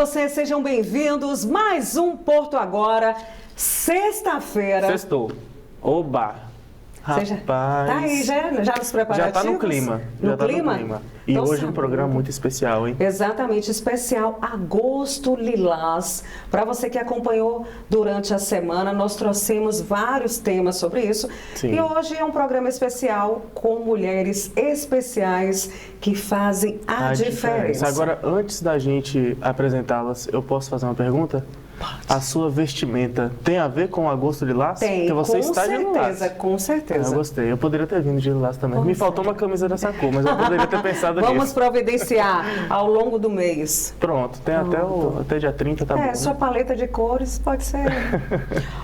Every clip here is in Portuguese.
vocês, sejam bem-vindos. Mais um Porto Agora, sexta-feira. Sextou. Oba! Rapaz! Tá aí, já nos preparativos? Já tá no clima. No clima? E hoje um programa muito especial, hein? Exatamente, especial Agosto Lilás. Para você que acompanhou durante a semana, nós trouxemos vários temas sobre isso. Sim. E hoje é um programa especial com mulheres especiais que fazem a diferença. Agora, antes da gente apresentá-las, eu posso fazer uma pergunta? A sua vestimenta tem a ver com o Agosto Lilás? Tem, porque você está de lilás. Com certeza. Eu gostei. Eu poderia ter vindo de lilás também. Me faltou uma camisa dessa cor, mas eu poderia ter pensado nisso. Vamos providenciar ao longo do mês. Pronto, tem até dia 30, tá bom. Sua paleta de cores pode ser.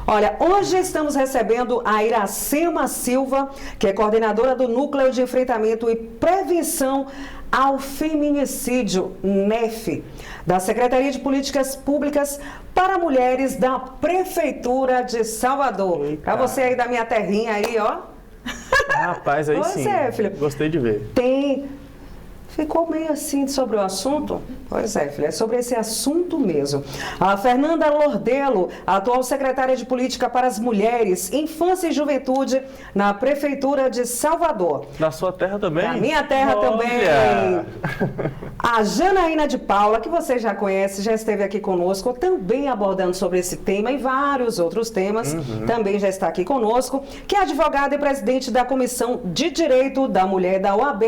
Olha, hoje estamos recebendo a Iracema Silva, que é coordenadora do Núcleo de Enfrentamento e Prevenção ao Feminicídio, NEF, da Secretaria de Políticas Públicas para Mulheres da Prefeitura de Salvador. Para você aí da minha terrinha aí, ó. Rapaz, aí sim. Filho. Gostei de ver. Ficou meio assim sobre o assunto? Pois é, filha, é sobre esse assunto mesmo. A Fernanda Lordelo, atual secretária de Política para as Mulheres, Infância e Juventude na Prefeitura de Salvador. Na sua terra também? Na minha terra também. A Janaína de Paula, que você já conhece, já esteve aqui conosco, também abordando sobre esse tema e vários outros temas, também já está aqui conosco, que é advogada e presidente da Comissão de Direito da Mulher da OAB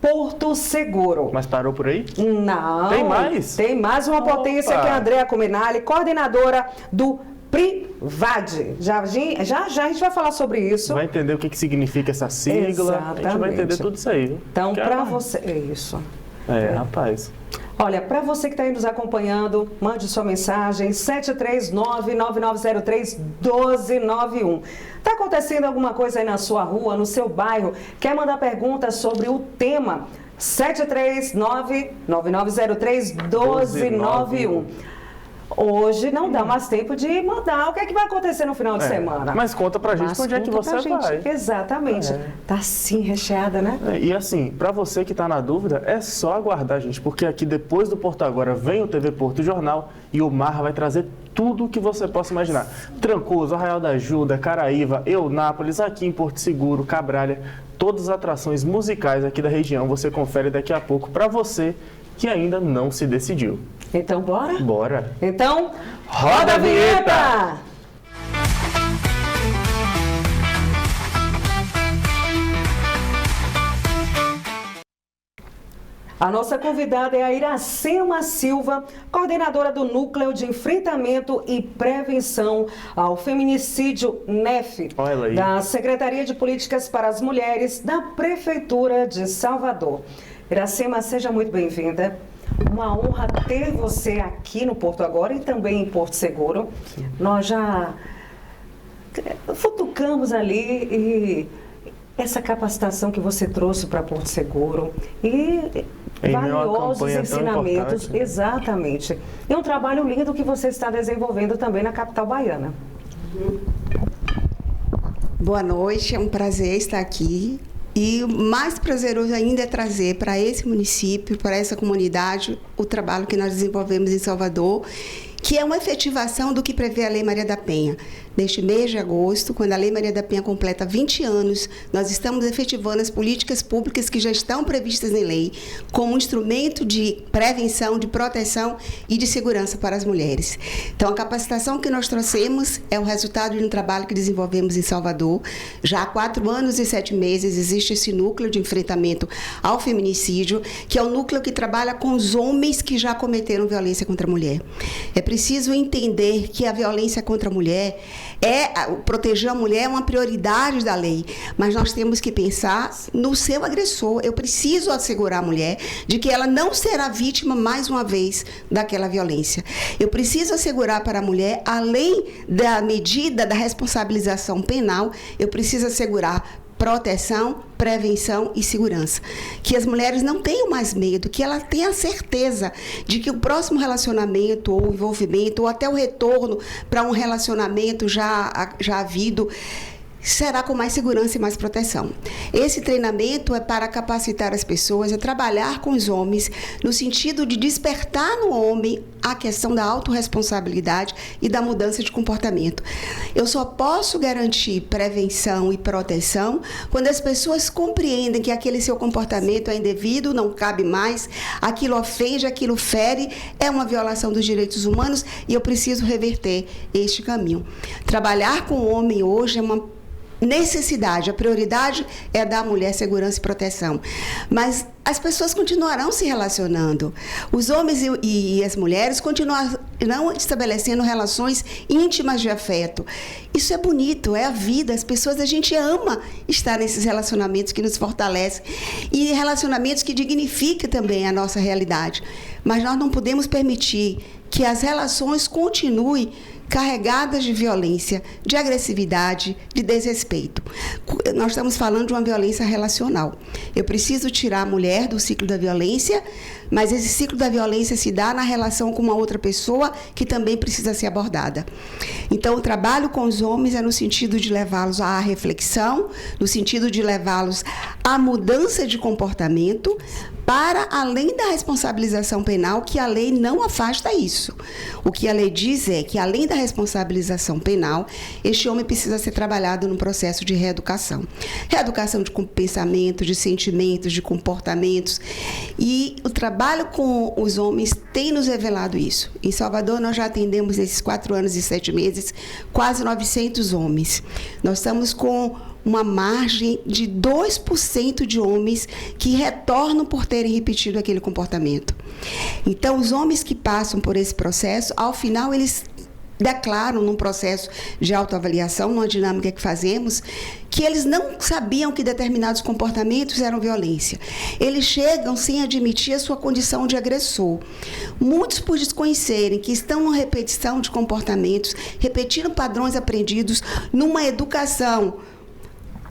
Porto Seguro. Mas parou por aí? Não. Tem mais? Tem mais uma potência que é a Andrea Cominali, coordenadora do Privade. Já a gente vai falar sobre isso. Vai entender o que significa essa sigla. Exatamente. A gente vai entender tudo isso aí. Então, para você... É isso. Rapaz. Olha, para você que está aí nos acompanhando, mande sua mensagem, 739-9903-1291. Está acontecendo alguma coisa aí na sua rua, no seu bairro? Quer mandar perguntas sobre o tema? 739-9903-1291. Hoje não dá mais tempo de mandar. O que é que vai acontecer no final de semana? Mas conta pra gente onde é que você vai. Exatamente. Tá assim recheada, né? E assim, pra você que tá na dúvida, é só aguardar, gente, porque aqui depois do Porto Agora vem o TV Porto Jornal e o Mar vai trazer tudo o que você possa imaginar. Trancoso, Arraial da Ajuda, Caraíva, Eunápolis, aqui em Porto Seguro, Cabralha, todas as atrações musicais aqui da região você confere daqui a pouco pra você que ainda não se decidiu. Então, bora? Bora. Então, roda a vinheta! A nossa convidada é a Iracema Silva, coordenadora do Núcleo de Enfrentamento e Prevenção ao Feminicídio, NEF, da Secretaria de Políticas para as Mulheres da Prefeitura de Salvador. Iracema, seja muito bem-vinda. Uma honra ter você aqui no Porto Agora e também em Porto Seguro. Sim. Nós já futucamos ali e essa capacitação que você trouxe para Porto Seguro e valiosos ensinamentos. Exatamente. E um trabalho lindo que você está desenvolvendo também na capital baiana. Boa noite, é um prazer estar aqui. E mais prazeroso ainda é trazer para esse município, para essa comunidade, o trabalho que nós desenvolvemos em Salvador, que é uma efetivação do que prevê a Lei Maria da Penha. Neste mês de agosto, quando a Lei Maria da Penha completa 20 anos, nós estamos efetivando as políticas públicas que já estão previstas em lei como instrumento de prevenção, de proteção e de segurança para as mulheres. Então, a capacitação que nós trouxemos é o resultado de um trabalho que desenvolvemos em Salvador. Já há 4 anos e 7 meses existe esse núcleo de enfrentamento ao feminicídio, que é um núcleo que trabalha com os homens que já cometeram violência contra a mulher. É preciso entender que a violência contra a mulher proteger a mulher é uma prioridade da lei, mas nós temos que pensar no seu agressor. Eu preciso assegurar a mulher de que ela não será vítima mais uma vez daquela violência. Eu preciso assegurar para a mulher, além da medida da responsabilização penal, eu preciso assegurar proteção, prevenção e segurança. Que as mulheres não tenham mais medo, que ela tenha certeza de que o próximo relacionamento ou envolvimento ou até o retorno para um relacionamento já havido será com mais segurança e mais proteção. Esse treinamento é para capacitar as pessoas a trabalhar com os homens no sentido de despertar no homem a questão da autorresponsabilidade e da mudança de comportamento. Eu só posso garantir prevenção e proteção quando as pessoas compreendem que aquele seu comportamento é indevido, não cabe mais, aquilo ofende, aquilo fere, é uma violação dos direitos humanos e eu preciso reverter este caminho. Trabalhar com o homem hoje é uma necessidade, a prioridade é dar à mulher segurança e proteção. Mas as pessoas continuarão se relacionando. Os homens e as mulheres continuarão estabelecendo relações íntimas de afeto. Isso é bonito, é a vida. As pessoas, a gente ama estar nesses relacionamentos que nos fortalecem e relacionamentos que dignificam também a nossa realidade. Mas nós não podemos permitir que as relações continuem carregadas de violência, de agressividade, de desrespeito. Nós estamos falando de uma violência relacional. Eu preciso tirar a mulher do ciclo da violência, mas esse ciclo da violência se dá na relação com uma outra pessoa que também precisa ser abordada. Então, o trabalho com os homens é no sentido de levá-los à reflexão, no sentido de levá-los à mudança de comportamento, para além da responsabilização penal, que a lei não afasta isso. O que a lei diz é que, além da responsabilização penal, este homem precisa ser trabalhado no processo de reeducação. Reeducação de pensamento, de sentimentos, de comportamentos. E o trabalho com os homens tem nos revelado isso. Em Salvador, nós já atendemos, nesses 4 anos e 7 meses, quase 900 homens. Nós estamos com uma margem de 2% de homens que retornam por terem repetido aquele comportamento. Então, os homens que passam por esse processo, ao final, eles declaram num processo de autoavaliação, numa dinâmica que fazemos, que eles não sabiam que determinados comportamentos eram violência. Eles chegam sem admitir a sua condição de agressor. Muitos, por desconhecerem que estão numa repetição de comportamentos, repetindo padrões aprendidos numa educação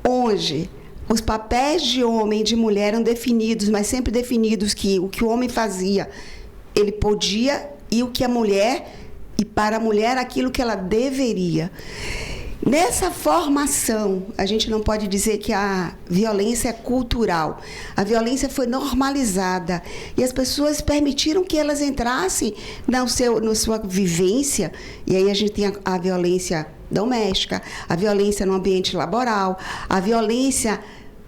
onde os papéis de homem e de mulher eram definidos, mas sempre definidos que o que o homem fazia, ele podia, e o que a mulher, e para a mulher, aquilo que ela deveria. Nessa formação, a gente não pode dizer que a violência é cultural. A violência foi normalizada e as pessoas permitiram que elas entrassem na sua vivência. E aí a gente tem a violência doméstica, a violência no ambiente laboral, a violência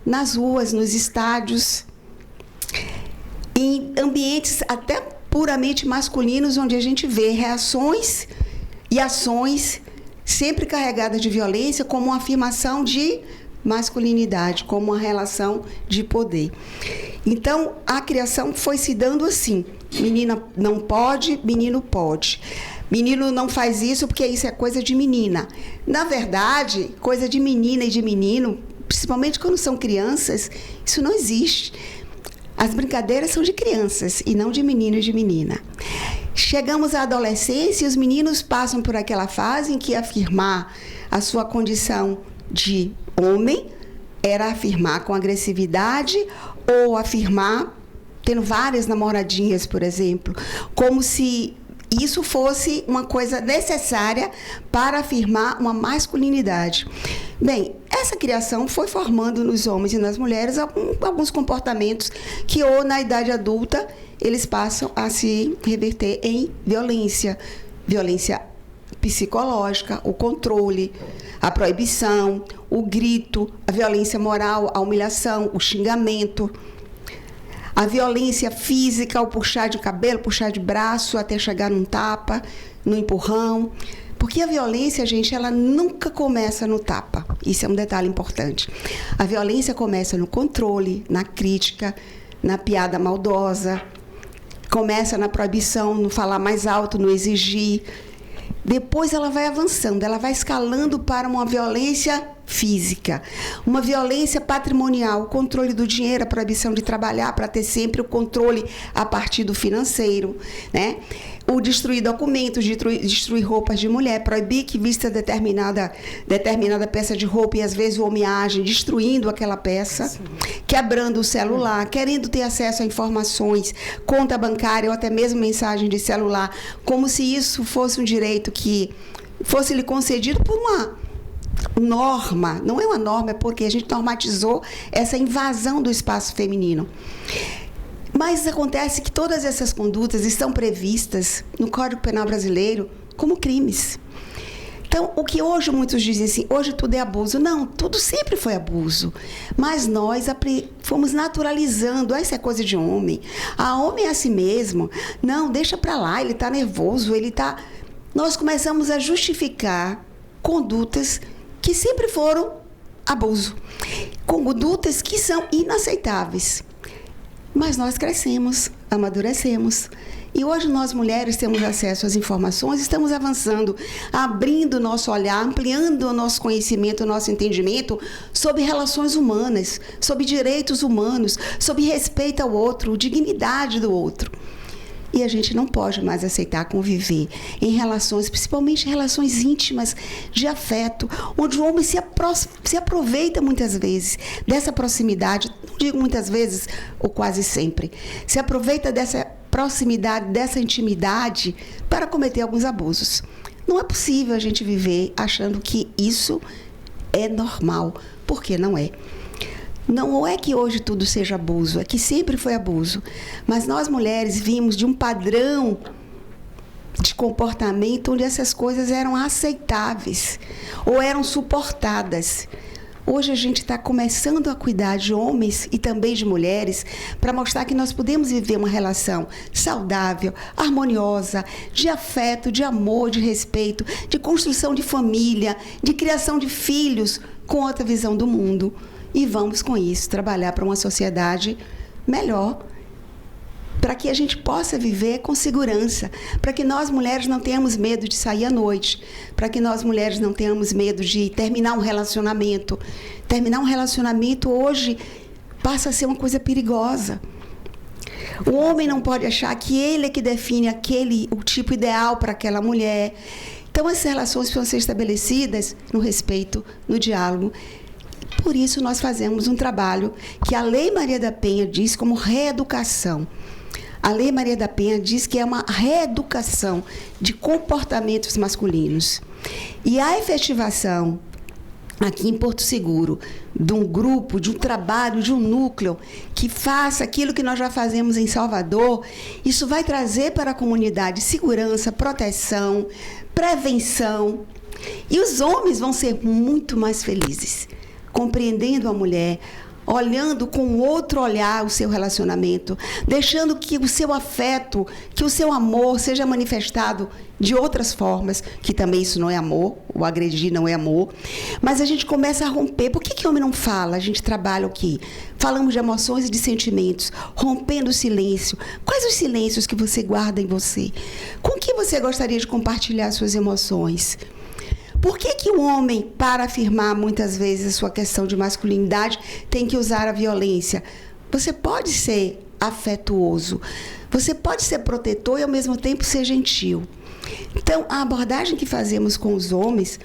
nas ruas, nos estádios, em ambientes até puramente masculinos, onde a gente vê reações e ações sempre carregadas de violência como uma afirmação de masculinidade, como uma relação de poder. Então, a criação foi se dando assim. Menina não pode, menino pode. Menino não faz isso porque isso é coisa de menina. Na verdade, coisa de menina e de menino, principalmente quando são crianças, isso não existe. As brincadeiras são de crianças e não de menino e de menina. Chegamos à adolescência e os meninos passam por aquela fase em que afirmar a sua condição de homem era afirmar com agressividade ou afirmar tendo várias namoradinhas, por exemplo, como se isso fosse uma coisa necessária para afirmar uma masculinidade. Bem, essa criação foi formando nos homens e nas mulheres alguns comportamentos que, ou na idade adulta, eles passam a se reverter em violência. Violência psicológica, o controle, a proibição, o grito, a violência moral, a humilhação, o xingamento. A violência física, o puxar de cabelo, puxar de braço, até chegar num tapa, no empurrão. Porque a violência, gente, ela nunca começa no tapa. Isso é um detalhe importante. A violência começa no controle, na crítica, na piada maldosa, começa na proibição, no falar mais alto, no exigir. Depois ela vai avançando, ela vai escalando para uma violência física, uma violência patrimonial, o controle do dinheiro, a proibição de trabalhar para ter sempre o controle a partir do financeiro, né? O destruir documentos, destruir roupas de mulher, proibir que vista determinada peça de roupa e às vezes o homem age destruindo aquela peça, sim, quebrando o celular, querendo ter acesso a informações, conta bancária ou até mesmo mensagem de celular, como se isso fosse um direito que fosse lhe concedido por uma norma, não é uma norma, é porque a gente normatizou essa invasão do espaço feminino. Mas acontece que todas essas condutas estão previstas no Código Penal Brasileiro como crimes. Então, o que hoje muitos dizem assim, hoje tudo é abuso. Não, tudo sempre foi abuso. Mas nós fomos naturalizando, isso é coisa de homem. Homem é assim mesmo. Não, deixa pra lá, ele tá nervoso, Nós começamos a justificar condutas que sempre foram abuso. Condutas que são inaceitáveis. Mas nós crescemos, amadurecemos. E hoje nós, mulheres, temos acesso às informações, estamos avançando, abrindo o nosso olhar, ampliando o nosso conhecimento, o nosso entendimento sobre relações humanas, sobre direitos humanos, sobre respeito ao outro, dignidade do outro. E a gente não pode mais aceitar conviver em relações, principalmente relações íntimas, de afeto, onde o homem se aproveita muitas vezes dessa proximidade, não digo muitas vezes, ou quase sempre, se aproveita dessa proximidade, dessa intimidade para cometer alguns abusos. Não é possível a gente viver achando que isso é normal, porque não é. Não é que hoje tudo seja abuso, é que sempre foi abuso. Mas nós mulheres vimos de um padrão de comportamento onde essas coisas eram aceitáveis ou eram suportadas. Hoje a gente está começando a cuidar de homens e também de mulheres para mostrar que nós podemos viver uma relação saudável, harmoniosa, de afeto, de amor, de respeito, de construção de família, de criação de filhos com outra visão do mundo. E vamos, com isso, trabalhar para uma sociedade melhor, para que a gente possa viver com segurança, para que nós, mulheres, não tenhamos medo de sair à noite, para que nós, mulheres, não tenhamos medo de terminar um relacionamento. Terminar um relacionamento hoje passa a ser uma coisa perigosa. O homem não pode achar que ele é que define o tipo ideal para aquela mulher. Então, essas relações precisam ser estabelecidas no respeito, no diálogo. Por isso, nós fazemos um trabalho que a Lei Maria da Penha diz como reeducação. A Lei Maria da Penha diz que é uma reeducação de comportamentos masculinos. E a efetivação, aqui em Porto Seguro, de um grupo, de um trabalho, de um núcleo que faça aquilo que nós já fazemos em Salvador, isso vai trazer para a comunidade segurança, proteção, prevenção. E os homens vão ser muito mais felizes, compreendendo a mulher, olhando com outro olhar o seu relacionamento, deixando que o seu afeto, que o seu amor seja manifestado de outras formas, que também isso não é amor, o agredir não é amor, mas a gente começa a romper. Por que o homem não fala? A gente trabalha o quê? Falamos de emoções e de sentimentos, rompendo o silêncio. Quais os silêncios que você guarda em você? Com que você gostaria de compartilhar suas emoções? Por que o homem, para afirmar muitas vezes a sua questão de masculinidade, tem que usar a violência? Você pode ser afetuoso, você pode ser protetor e ao mesmo tempo ser gentil. Então, a abordagem que fazemos com os homens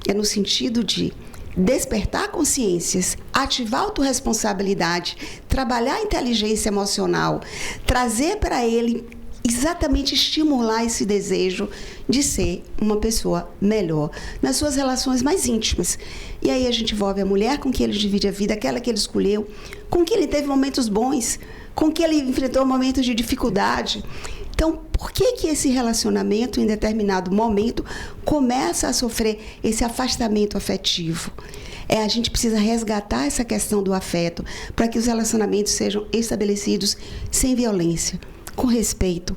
é no sentido de despertar consciências, ativar a autorresponsabilidade, trabalhar a inteligência emocional, trazer para ele exatamente estimular esse desejo de ser uma pessoa melhor nas suas relações mais íntimas. E aí a gente envolve a mulher com que ele divide a vida, aquela que ele escolheu, com que ele teve momentos bons, com que ele enfrentou momentos de dificuldade. Então, por que esse relacionamento, em determinado momento, começa a sofrer esse afastamento afetivo? A gente precisa resgatar essa questão do afeto para que os relacionamentos sejam estabelecidos sem violência, com respeito,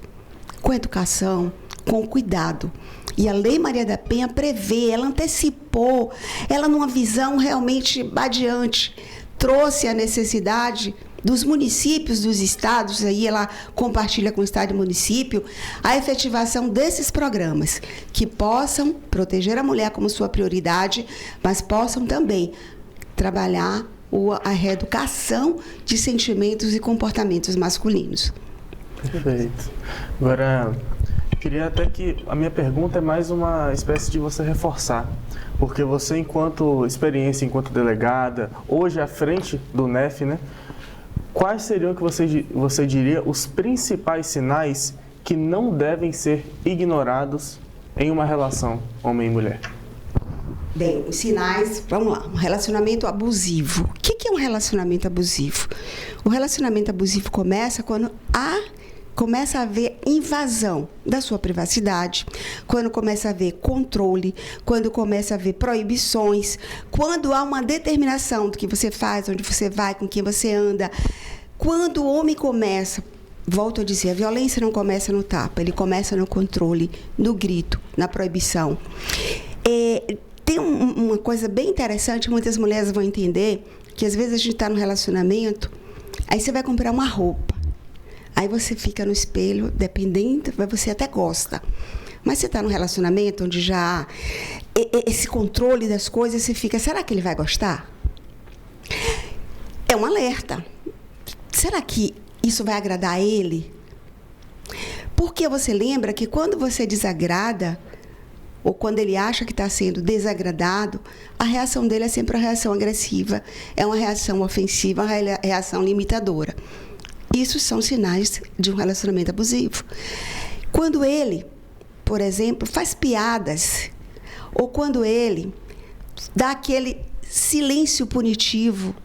com educação, com cuidado. E a Lei Maria da Penha prevê, ela antecipou, ela numa visão realmente adiante, trouxe a necessidade dos municípios, dos estados, aí ela compartilha com o estado e município, a efetivação desses programas, que possam proteger a mulher como sua prioridade, mas possam também trabalhar a reeducação de sentimentos e comportamentos masculinos. Perfeito. Agora, queria até que a minha pergunta é mais uma espécie de você reforçar, porque você, enquanto experiência, enquanto delegada, hoje à frente do NEF, né? Quais seriam que você diria os principais sinais que não devem ser ignorados em uma relação homem e mulher? Bem, os sinais, vamos lá, um relacionamento abusivo. O que é um relacionamento abusivo? O relacionamento abusivo começa quando começa a haver invasão da sua privacidade, quando começa a haver controle, quando começa a haver proibições, quando há uma determinação do que você faz, onde você vai, com quem você anda. Quando o homem começa, volto a dizer, a violência não começa no tapa, ele começa no controle, no grito, na proibição. Tem uma coisa bem interessante, muitas mulheres vão entender, que às vezes a gente está no relacionamento, aí você vai comprar uma roupa, aí você fica no espelho, dependendo, você até gosta. Mas você está num relacionamento onde já há esse controle das coisas, você fica, será que ele vai gostar? É um alerta. Será que isso vai agradar a ele? Porque você lembra que quando você desagrada, ou quando ele acha que está sendo desagradado, a reação dele é sempre uma reação agressiva, é uma reação ofensiva, uma reação limitadora. Isso são sinais de um relacionamento abusivo. Quando ele, por exemplo, faz piadas, ou quando ele dá aquele silêncio punitivo,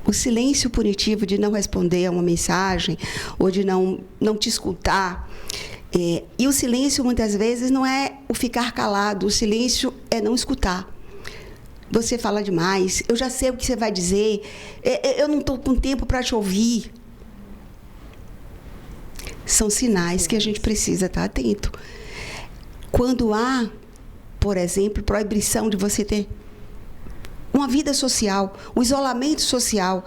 o silêncio punitivo de não responder a uma mensagem, ou de não te escutar. E o silêncio, muitas vezes, não é o ficar calado, o silêncio é não escutar. Você fala demais, eu já sei o que você vai dizer, eu não estou com tempo para te ouvir. São sinais que a gente precisa estar atento. Quando há, por exemplo, proibição de você ter uma vida social, um isolamento social,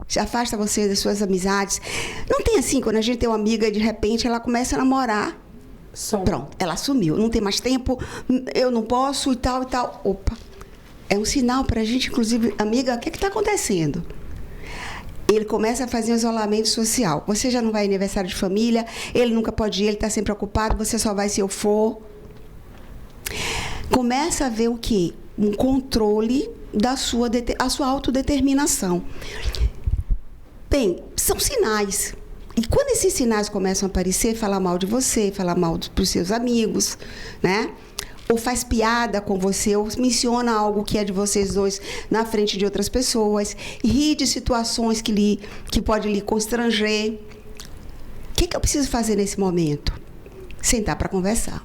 se afasta você das suas amizades. Não tem assim, quando a gente tem uma amiga e de repente ela começa a namorar. Pronto, ela sumiu, não tem mais tempo, eu não posso e tal e tal. Opa, é um sinal para a gente, inclusive, amiga, o que está acontecendo? Ele começa a fazer um isolamento social. Você já não vai em aniversário de família, ele nunca pode ir, ele está sempre ocupado, você só vai se eu for. Começa a ver o quê? Um controle da sua autodeterminação. Bem, são sinais. E quando esses sinais começam a aparecer, falar mal de você, falar mal para os seus amigos, né? Ou faz piada com você, ou menciona algo que é de vocês dois na frente de outras pessoas, ri de situações que pode lhe constranger. O que eu preciso fazer nesse momento? Sentar para conversar.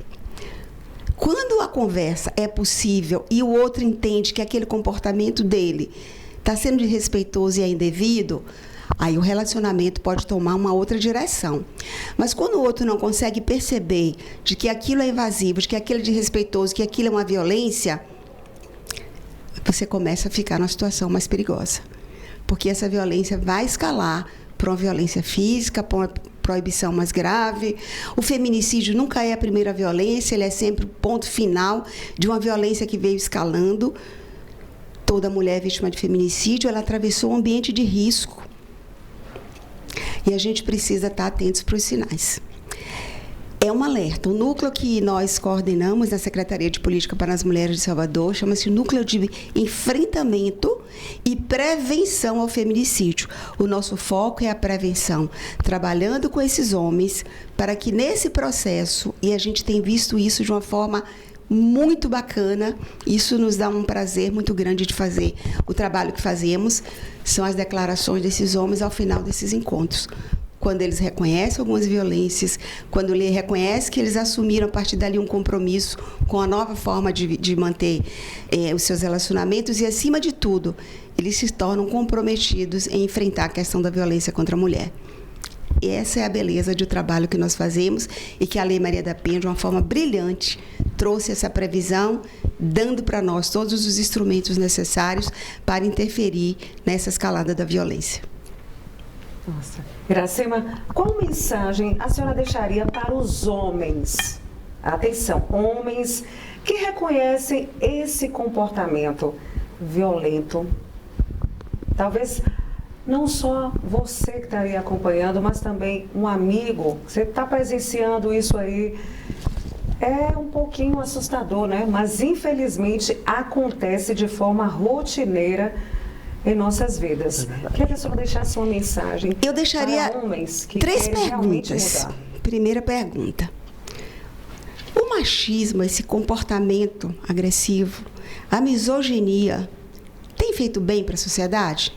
Quando a conversa é possível e o outro entende que aquele comportamento dele está sendo desrespeitoso e é indevido, aí o relacionamento pode tomar uma outra direção. Mas quando o outro não consegue perceber de que aquilo é invasivo, de que aquilo é desrespeitoso, que aquilo é uma violência, você começa a ficar numa situação mais perigosa. Porque essa violência vai escalar para uma violência física, para uma proibição mais grave. O feminicídio nunca é a primeira violência, ele é sempre o ponto final de uma violência que veio escalando. Toda mulher vítima de feminicídio, ela atravessou um ambiente de risco. E a gente precisa estar atentos para os sinais. É um alerta. O núcleo que nós coordenamos na Secretaria de Política para as Mulheres de Salvador chama-se Núcleo de Enfrentamento e Prevenção ao Feminicídio. O nosso foco é a prevenção, trabalhando com esses homens para que nesse processo, e a gente tem visto isso de uma forma muito bacana, isso nos dá um prazer muito grande de fazer. O trabalho que fazemos são as declarações desses homens ao final desses encontros. Quando eles reconhecem algumas violências, quando ele reconhece que eles assumiram a partir dali um compromisso com a nova forma de manter os seus relacionamentos e, acima de tudo, eles se tornam comprometidos em enfrentar a questão da violência contra a mulher. E essa é a beleza do trabalho que nós fazemos e que a Lei Maria da Penha, de uma forma brilhante, trouxe essa previsão, dando para nós todos os instrumentos necessários para interferir nessa escalada da violência. Nossa. Iracema, qual mensagem a senhora deixaria para os homens? Atenção, homens que reconhecem esse comportamento violento. Talvez não só você que estaria acompanhando, mas também um amigo. Você está presenciando isso aí. É um pouquinho assustador, né? Mas, infelizmente, acontece de forma rotineira em nossas vidas. Queria que a senhora deixasse uma mensagem. Eu deixaria para homens que 3 querem realmente perguntas. mudar. Primeira pergunta. O machismo, esse comportamento agressivo, a misoginia, tem feito bem para a sociedade?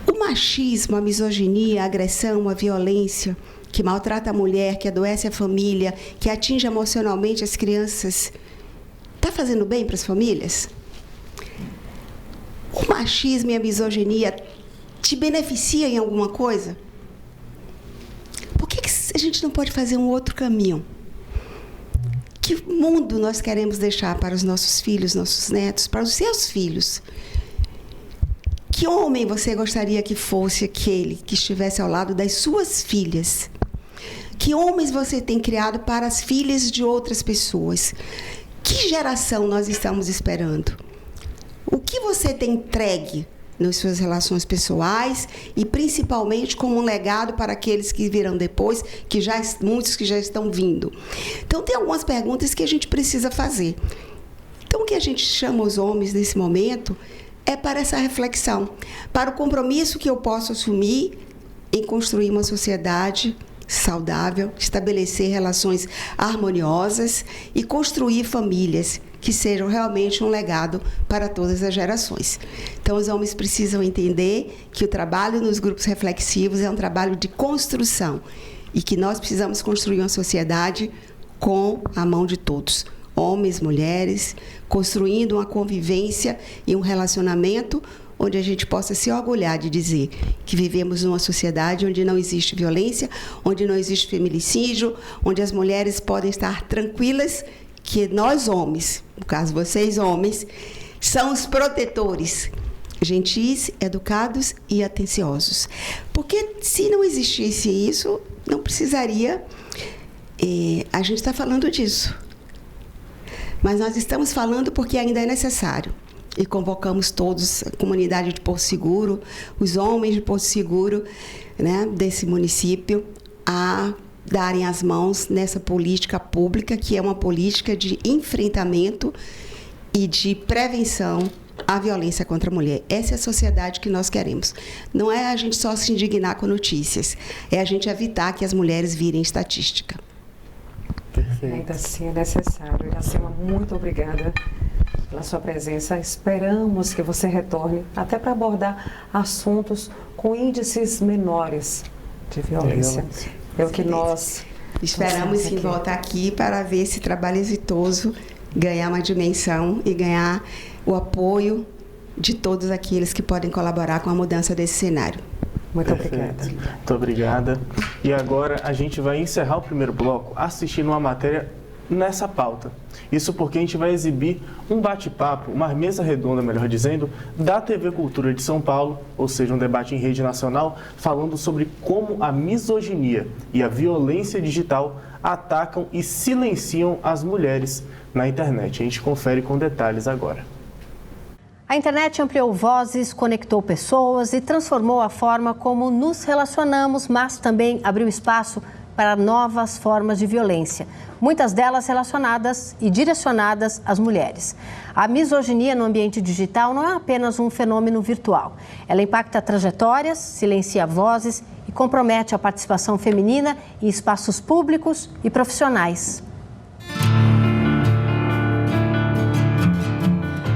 O machismo, a misoginia, a agressão, a violência, que maltrata a mulher, que adoece a família, que atinge emocionalmente as crianças, está fazendo bem para as famílias? O machismo e a misoginia te beneficia em alguma coisa? Por que a gente não pode fazer um outro caminho? Que mundo nós queremos deixar para os nossos filhos, nossos netos, para os seus filhos? Que homem você gostaria que fosse aquele que estivesse ao lado das suas filhas? Que homens você tem criado para as filhas de outras pessoas? Que geração nós estamos esperando? O que você tem entregue nas suas relações pessoais e principalmente como um legado para aqueles que virão depois, muitos que já estão vindo? Então, tem algumas perguntas que a gente precisa fazer. Então, o que a gente chama os homens nesse momento é para essa reflexão, para o compromisso que eu posso assumir em construir uma sociedade saudável, estabelecer relações harmoniosas e construir famílias que sejam realmente um legado para todas as gerações. Então, os homens precisam entender que o trabalho nos grupos reflexivos é um trabalho de construção e que nós precisamos construir uma sociedade com a mão de todos, homens, mulheres, construindo uma convivência e um relacionamento onde a gente possa se orgulhar de dizer que vivemos numa sociedade onde não existe violência, onde não existe feminicídio, onde as mulheres podem estar tranquilas, que nós homens, no caso vocês homens, são os protetores, gentis, educados e atenciosos. Porque se não existisse isso, não precisaria, a gente está falando disso. Mas nós estamos falando porque ainda é necessário. E convocamos todos, a comunidade de Porto Seguro, os homens de Porto Seguro, né, desse município, a darem as mãos nessa política pública, que é uma política de enfrentamento e de prevenção à violência contra a mulher. Essa é a sociedade que nós queremos. Não é a gente só se indignar com notícias, é a gente evitar que as mulheres virem estatística. Perfeito. Ainda assim é necessário. Iracema, muito obrigada pela sua presença. Esperamos que você retorne até para abordar assuntos com índices menores de violência. É o que nós esperamos sim voltar aqui para ver esse trabalho exitoso ganhar uma dimensão e ganhar o apoio de todos aqueles que podem colaborar com a mudança desse cenário. Muito obrigada. Muito obrigada. E agora a gente vai encerrar o primeiro bloco assistindo uma matéria nessa pauta. Isso porque a gente vai exibir um bate-papo, uma mesa redonda, melhor dizendo, da TV Cultura de São Paulo, ou seja, um debate em rede nacional, falando sobre como a misoginia e a violência digital atacam e silenciam as mulheres na internet. A gente confere com detalhes agora. A internet ampliou vozes, conectou pessoas e transformou a forma como nos relacionamos, mas também abriu espaço para novas formas de violência, muitas delas relacionadas e direcionadas às mulheres. A misoginia no ambiente digital não é apenas um fenômeno virtual. Ela impacta trajetórias, silencia vozes e compromete a participação feminina em espaços públicos e profissionais.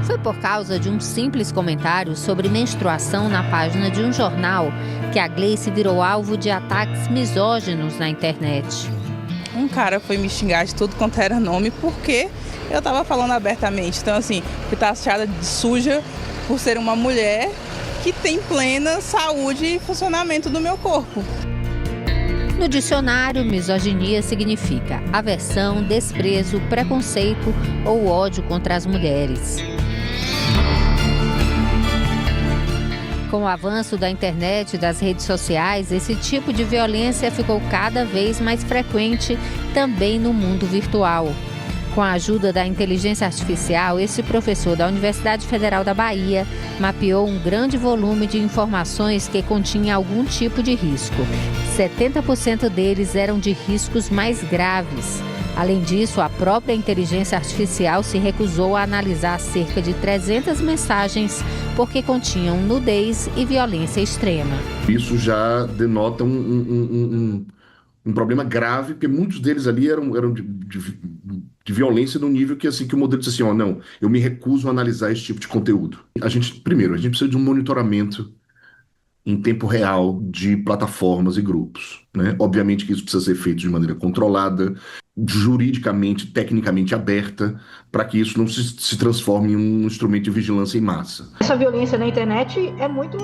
Foi por causa de um simples comentário sobre menstruação na página de um jornal que a Gleice virou alvo de ataques misóginos na internet. Um cara foi me xingar de tudo quanto era nome porque eu estava falando abertamente. Então, assim, fui taxada de suja por ser uma mulher que tem plena saúde e funcionamento do meu corpo. No dicionário, misoginia significa aversão, desprezo, preconceito ou ódio contra as mulheres. Com o avanço da internet e das redes sociais, esse tipo de violência ficou cada vez mais frequente também no mundo virtual. Com a ajuda da inteligência artificial, esse professor da Universidade Federal da Bahia mapeou um grande volume de informações que continha algum tipo de risco. 70% deles eram de riscos mais graves. Além disso, a própria inteligência artificial se recusou a analisar cerca de 300 mensagens porque continham nudez e violência extrema. Isso já denota um um problema grave, porque muitos deles ali eram de violência no nível que, assim, que o modelo disse assim, não, eu me recuso a analisar esse tipo de conteúdo. Primeiro, a gente precisa de um monitoramento em tempo real de plataformas e grupos, né? Obviamente que isso precisa ser feito de maneira controlada, juridicamente, tecnicamente aberta, para que isso não se transforme em um instrumento de vigilância em massa. Essa violência na internet é muito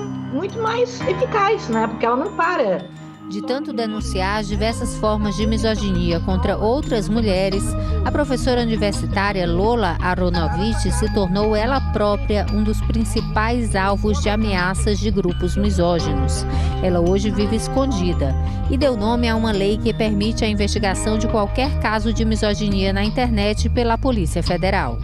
mais eficaz, né? Porque ela não para. De tanto denunciar as diversas formas de misoginia contra outras mulheres, a professora universitária Lola Aronovich se tornou ela própria um dos principais alvos de ameaças de grupos misóginos. Ela hoje vive escondida e deu nome a uma lei que permite a investigação de qualquer caso de misoginia na internet pela Polícia Federal.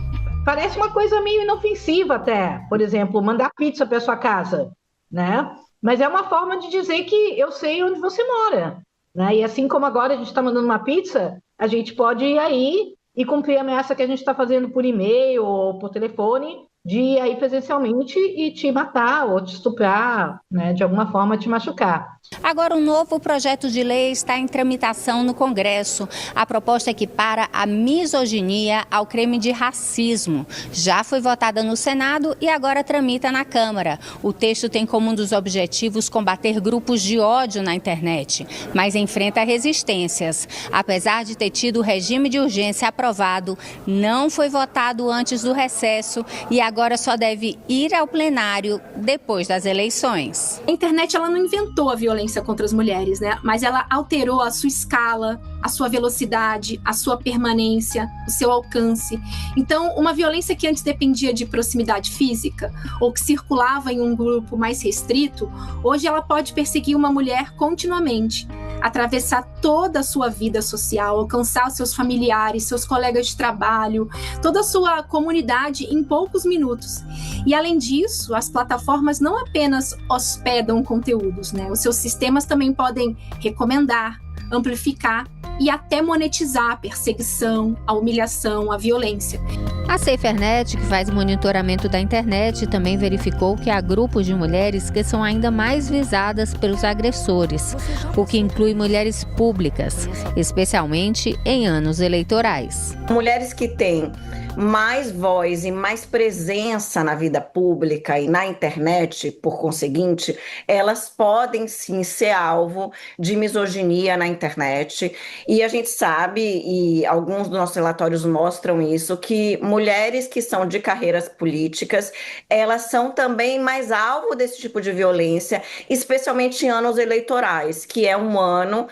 Parece uma coisa meio inofensiva até, por exemplo, mandar pizza para sua casa, né? Mas é uma forma de dizer que eu sei onde você mora, né? E assim como agora a gente está mandando uma pizza, a gente pode ir aí e cumprir a ameaça que a gente está fazendo por e-mail ou por telefone, de ir aí presencialmente e te matar ou te estuprar, né? De alguma forma te machucar. Agora, um novo projeto de lei está em tramitação no Congresso. A proposta equipara a misoginia ao crime de racismo. Já foi votada no Senado e agora tramita na Câmara. O texto tem como um dos objetivos combater grupos de ódio na internet, mas enfrenta resistências. Apesar de ter tido o regime de urgência aprovado, não foi votado antes do recesso e agora só deve ir ao plenário depois das eleições. A internet ela não inventou a violência contra as mulheres, né? Mas ela alterou a sua escala, a sua velocidade, a sua permanência, o seu alcance. Então, uma violência que antes dependia de proximidade física ou que circulava em um grupo mais restrito, hoje ela pode perseguir uma mulher continuamente, atravessar toda a sua vida social, alcançar seus familiares, seus colegas de trabalho, toda a sua comunidade em poucos minutos. E além disso, as plataformas não apenas hospedam conteúdos, né? Os seus sistemas também podem recomendar, amplificar e até monetizar a perseguição, a humilhação, a violência. A SaferNet, que faz monitoramento da internet, também verificou que há grupos de mulheres que são ainda mais visadas pelos agressores, o que inclui mulheres públicas, especialmente em anos eleitorais. Mulheres que têm mais voz e mais presença na vida pública e na internet, por conseguinte, elas podem sim ser alvo de misoginia na internet. E a gente sabe, e alguns dos nossos relatórios mostram isso, que mulheres que são de carreiras políticas, elas são também mais alvo desse tipo de violência, especialmente em anos eleitorais, que é um ano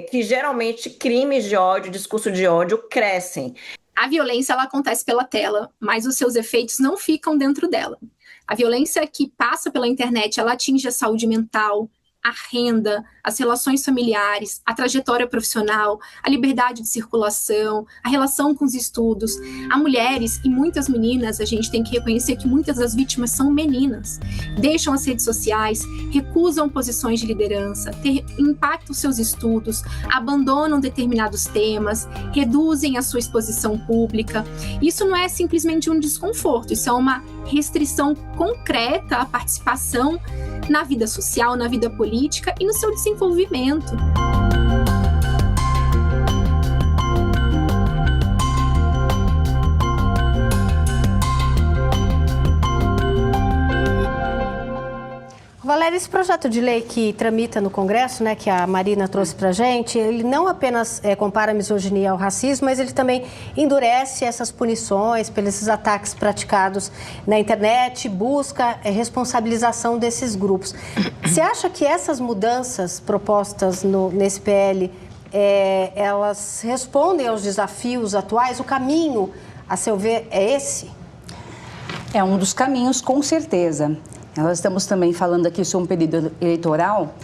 que geralmente crimes de ódio, discurso de ódio crescem. A violência ela acontece pela tela, mas os seus efeitos não ficam dentro dela. A violência que passa pela internet, ela atinge a saúde mental, a renda, as relações familiares, a trajetória profissional, a liberdade de circulação, a relação com os estudos. Há mulheres e muitas meninas, a gente tem que reconhecer que muitas das vítimas são meninas. Deixam as redes sociais, recusam posições de liderança, impactam seus estudos, abandonam determinados temas, reduzem a sua exposição pública. Isso não é simplesmente um desconforto, isso é uma restrição concreta à participação na vida social, na vida política e no seu desenvolvimento. Valéria, esse projeto de lei que tramita no Congresso, né, que a Marina trouxe para a gente, ele não apenas compara a misoginia ao racismo, mas ele também endurece essas punições pelos ataques praticados na internet, busca responsabilização desses grupos. Você acha que essas mudanças propostas nesse PL, elas respondem aos desafios atuais? O caminho, a seu ver, é esse? É um dos caminhos, com certeza. Nós estamos também falando aqui sobre um período eleitoral.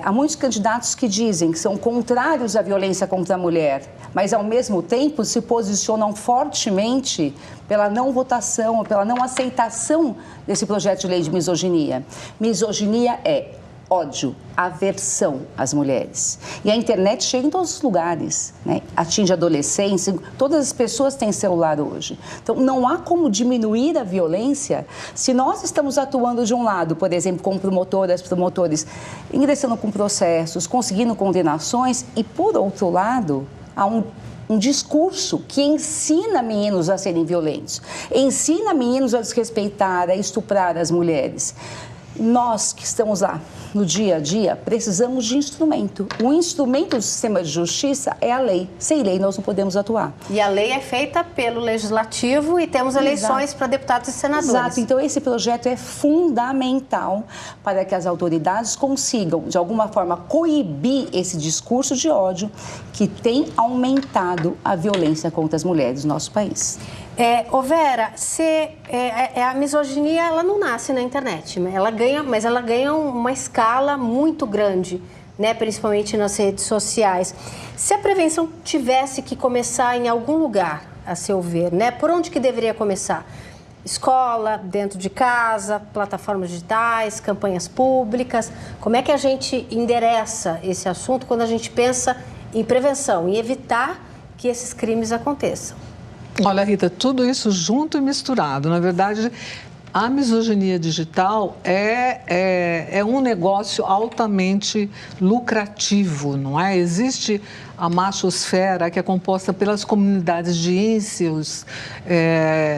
Há muitos candidatos que dizem que são contrários à violência contra a mulher, mas, ao mesmo tempo, se posicionam fortemente pela não votação, pela não aceitação desse projeto de lei de misoginia. Misoginia é ódio, aversão às mulheres. E a internet chega em todos os lugares, né? Atinge a adolescência, todas as pessoas têm celular hoje. Então, não há como diminuir a violência se nós estamos atuando de um lado, por exemplo, como promotoras, promotores, ingressando com processos, conseguindo condenações, e, por outro lado, há um discurso que ensina meninos a serem violentos, ensina meninos a desrespeitar, a estuprar as mulheres. Nós que estamos lá no dia a dia precisamos de instrumento. O instrumento do sistema de justiça é a lei. Sem lei nós não podemos atuar. E a lei é feita pelo Legislativo e temos eleições para deputados e senadores. Exato. Então esse projeto é fundamental para que as autoridades consigam, de alguma forma, coibir esse discurso de ódio que tem aumentado a violência contra as mulheres no nosso país. Vera, a misoginia ela não nasce na internet, mas ela ganha uma escala muito grande, né, principalmente nas redes sociais. Se a prevenção tivesse que começar em algum lugar, a seu ver, né, por onde que deveria começar? Escola, dentro de casa, plataformas digitais, campanhas públicas. Como é que a gente endereça esse assunto quando a gente pensa em prevenção, em evitar que esses crimes aconteçam? Olha, Rita, tudo isso junto e misturado. Na verdade, a misoginia digital é um negócio altamente lucrativo, não é? Existe a machosfera, que é composta pelas comunidades de incels,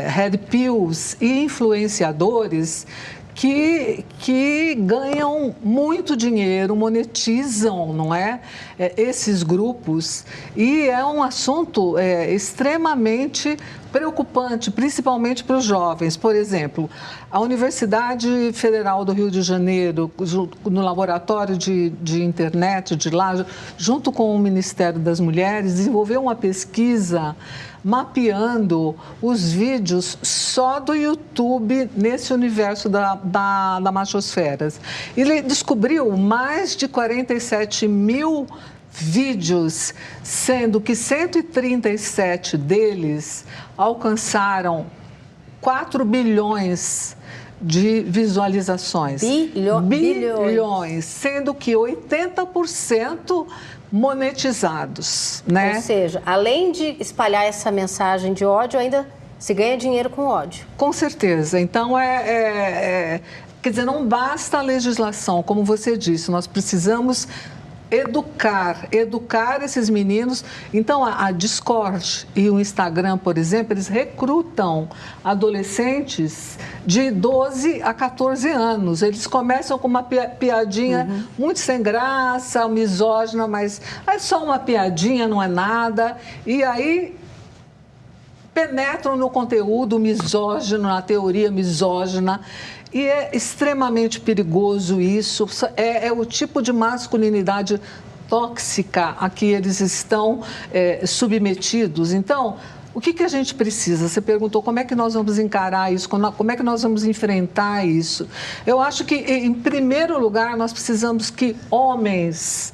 red pills e influenciadores que ganham muito dinheiro, monetizam, não é? Esses grupos, e é um assunto extremamente preocupante, principalmente para os jovens. Por exemplo, a Universidade Federal do Rio de Janeiro, no laboratório de internet de lá, junto com o Ministério das Mulheres, desenvolveu uma pesquisa mapeando os vídeos só do YouTube nesse universo da machosfera. Ele descobriu mais de 47 mil vídeos, sendo que 137 deles alcançaram 4 bilhões de visualizações. Bilhões, sendo que 80% monetizados, né? Ou seja, além de espalhar essa mensagem de ódio, ainda se ganha dinheiro com ódio. Com certeza. Então, quer dizer, não basta a legislação, como você disse, nós precisamos educar esses meninos. Então, a Discord e o Instagram, por exemplo, eles recrutam adolescentes de 12 a 14 anos. Eles começam com uma piadinha muito sem graça, misógina, mas é só uma piadinha, não é nada. E aí penetram no conteúdo misógino, na teoria misógina. E é extremamente perigoso isso, é o tipo de masculinidade tóxica a que eles estão submetidos. Então, o que a gente precisa? Você perguntou como é que nós vamos encarar isso, como é que nós vamos enfrentar isso. Eu acho que, em primeiro lugar, nós precisamos que homens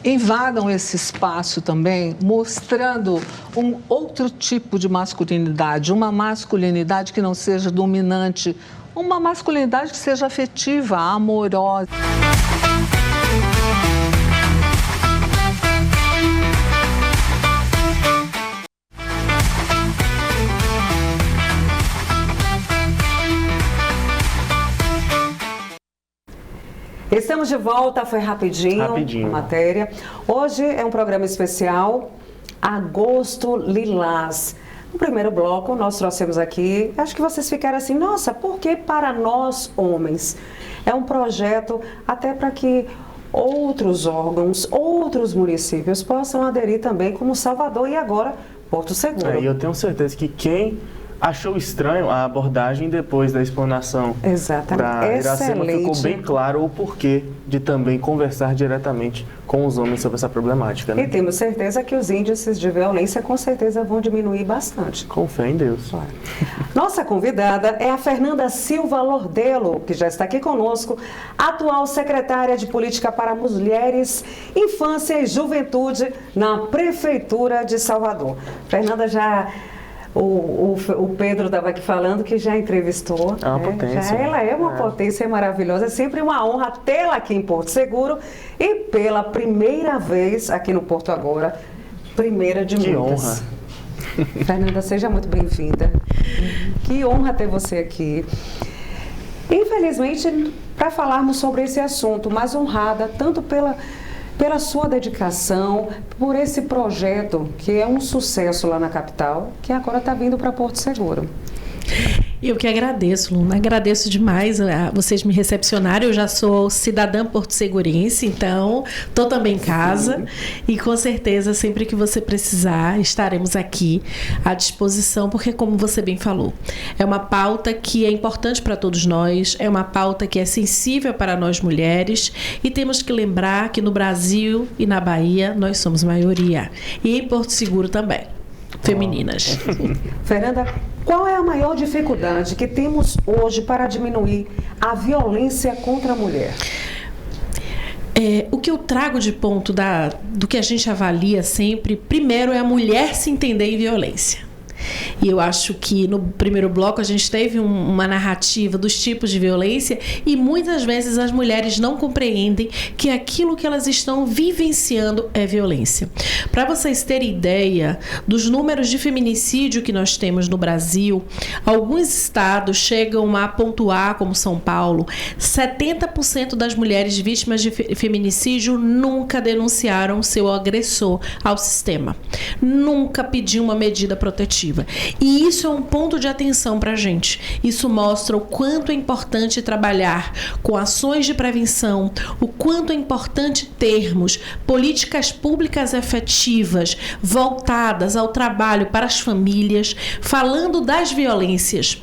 invadam esse espaço também, mostrando um outro tipo de masculinidade, uma masculinidade que não seja dominante, uma masculinidade que seja afetiva, amorosa. Estamos de volta, foi rapidinho a matéria. Hoje é um programa especial, Agosto Lilás. No primeiro bloco, nós trouxemos aqui, acho que vocês ficaram assim, nossa, por que para nós homens? É um projeto até para que outros órgãos, outros municípios possam aderir também, como Salvador e agora Porto Seguro. E eu tenho certeza que quem achou estranho a abordagem depois da explanação da Iracema, ficou bem claro o porquê de também conversar diretamente com os homens sobre essa problemática, né? E temos certeza que os índices de violência com certeza vão diminuir bastante. Com fé em Deus. Claro. Nossa convidada é a Fernanda Silva Lordelo, que já está aqui conosco, atual secretária de Política para Mulheres, Infância e Juventude na Prefeitura de Salvador. Fernanda já O Pedro estava aqui falando que já entrevistou. É uma potência. Ela é uma potência maravilhosa. É sempre uma honra tê-la aqui em Porto Seguro e pela primeira vez aqui no Porto Agora. Primeira de muitas. Que honra. Fernanda, seja muito bem-vinda. Que honra ter você aqui. Infelizmente, para falarmos sobre esse assunto, mas honrada tanto pela sua dedicação, por esse projeto que é um sucesso lá na capital, que agora está vindo para Porto Seguro. Eu que agradeço, Luna. Agradeço demais vocês me recepcionarem. Eu já sou cidadã porto-segurense, então estou também em casa. Sim. E com certeza, sempre que você precisar, estaremos aqui à disposição, porque como você bem falou, é uma pauta que é importante para todos nós, é uma pauta que é sensível para nós mulheres e temos que lembrar que no Brasil e na Bahia nós somos maioria. E em Porto Seguro também. Femininas. Fernanda, qual é a maior dificuldade que temos hoje para diminuir a violência contra a mulher? O que eu trago de ponto do que a gente avalia sempre, primeiro é a mulher se entender em violência. E eu acho que no primeiro bloco a gente teve uma narrativa dos tipos de violência e muitas vezes as mulheres não compreendem que aquilo que elas estão vivenciando é violência. Para vocês terem ideia dos números de feminicídio que nós temos no Brasil, alguns estados chegam a pontuar, como São Paulo, 70% das mulheres vítimas de feminicídio nunca denunciaram seu agressor ao sistema. Nunca pediu uma medida protetiva. E isso é um ponto de atenção para a gente. Isso mostra o quanto é importante trabalhar com ações de prevenção, o quanto é importante termos políticas públicas efetivas voltadas ao trabalho para as famílias, falando das violências.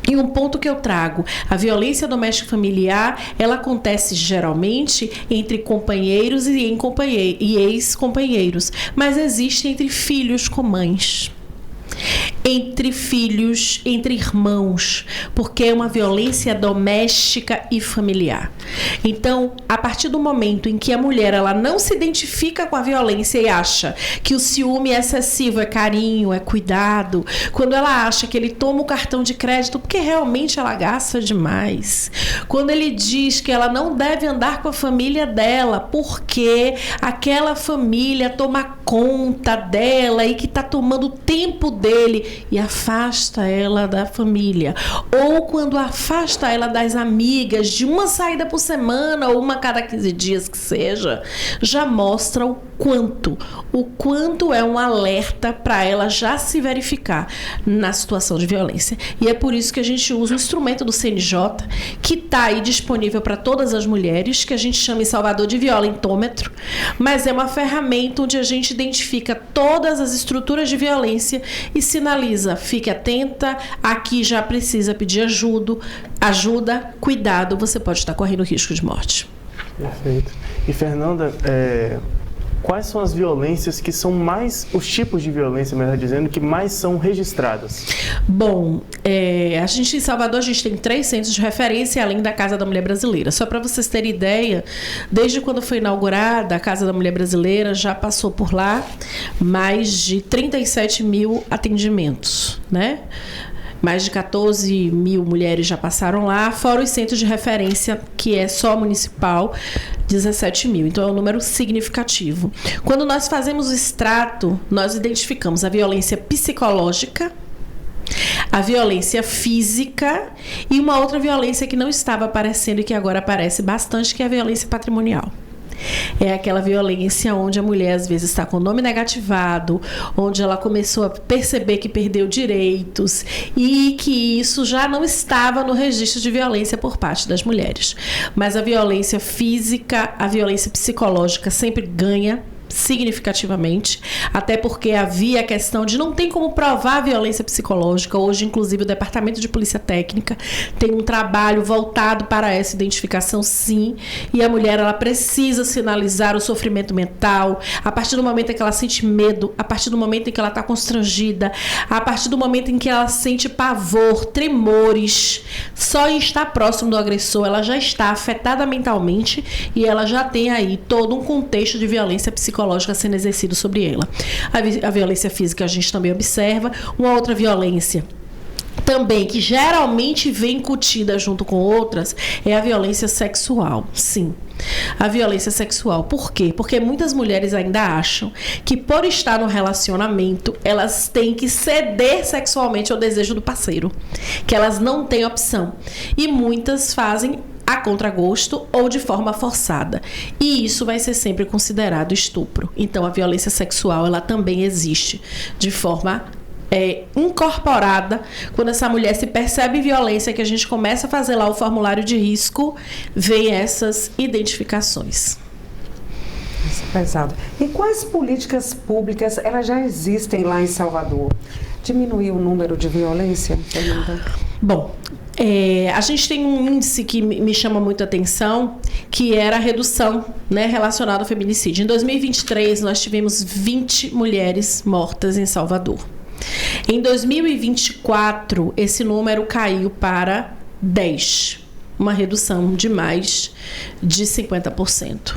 E um ponto que eu trago, a violência doméstica familiar, ela acontece geralmente entre companheiros e ex-companheiros, mas existe entre filhos com mães. Entre filhos, entre irmãos, porque é uma violência doméstica e familiar. Então, a partir do momento em que a mulher ela não se identifica com a violência e acha que o ciúme excessivo é carinho, é cuidado, quando ela acha que ele toma o cartão de crédito porque realmente ela gasta demais, quando ele diz que ela não deve andar com a família dela porque aquela família toma conta dela e que está tomando tempo dele e afasta ela da família, ou quando afasta ela das amigas de uma saída por semana ou uma a cada 15 dias que seja, já mostra o quanto é um alerta para ela já se verificar na situação de violência. E é por isso que a gente usa o instrumento do CNJ, que está aí disponível para todas as mulheres, que a gente chama em Salvador de violentômetro, mas é uma ferramenta onde a gente identifica todas as estruturas de violência e sinaliza, fique atenta, aqui já precisa pedir ajuda, cuidado, você pode estar correndo risco de morte. Perfeito. E Fernanda, quais são as violências que são mais, os tipos de violência, melhor dizendo, que mais são registradas? Bom, a gente em Salvador, a gente tem 3 centros de referência, além da Casa da Mulher Brasileira. Só para vocês terem ideia, desde quando foi inaugurada a Casa da Mulher Brasileira, já passou por lá mais de 37 mil atendimentos, né? Mais de 14 mil mulheres já passaram lá, fora os centros de referência, que é só municipal, 17 mil. Então, é um número significativo. Quando nós fazemos o extrato, nós identificamos a violência psicológica, a violência física e uma outra violência que não estava aparecendo e que agora aparece bastante, que é a violência patrimonial. É aquela violência onde a mulher às vezes está com o nome negativado, onde ela começou a perceber que perdeu direitos e que isso já não estava no registro de violência por parte das mulheres. Mas a violência física, a violência psicológica sempre ganha significativamente, até porque havia a questão de não tem como provar a violência psicológica. Hoje, inclusive, o Departamento de Polícia Técnica tem um trabalho voltado para essa identificação, sim, e a mulher ela precisa sinalizar o sofrimento mental a partir do momento em que ela sente medo, a partir do momento em que ela está constrangida, a partir do momento em que ela sente pavor, tremores. Só em estar próximo do agressor, ela já está afetada mentalmente e ela já tem aí todo um contexto de violência psicológica psicológico a sendo exercido sobre ela. A violência física a gente também observa. Uma outra violência também, que geralmente vem incutida junto com outras, é a violência sexual. Sim, a violência sexual. Por quê? Porque muitas mulheres ainda acham que por estar no relacionamento, elas têm que ceder sexualmente ao desejo do parceiro, que elas não têm opção. E muitas fazem a contragosto ou de forma forçada. E isso vai ser sempre considerado estupro. Então, a violência sexual, ela também existe de forma incorporada. Quando essa mulher se percebe violência, que a gente começa a fazer lá o formulário de risco, vem essas identificações. Isso é pesado. E quais políticas públicas elas já existem lá em Salvador? Diminuir o número de violência, Fernanda? Bom, a gente tem um índice que me chama muito a atenção, que era a redução, né, relacionada ao feminicídio. Em 2023, nós tivemos 20 mulheres mortas em Salvador. Em 2024, esse número caiu para 10, uma redução de mais de 50%.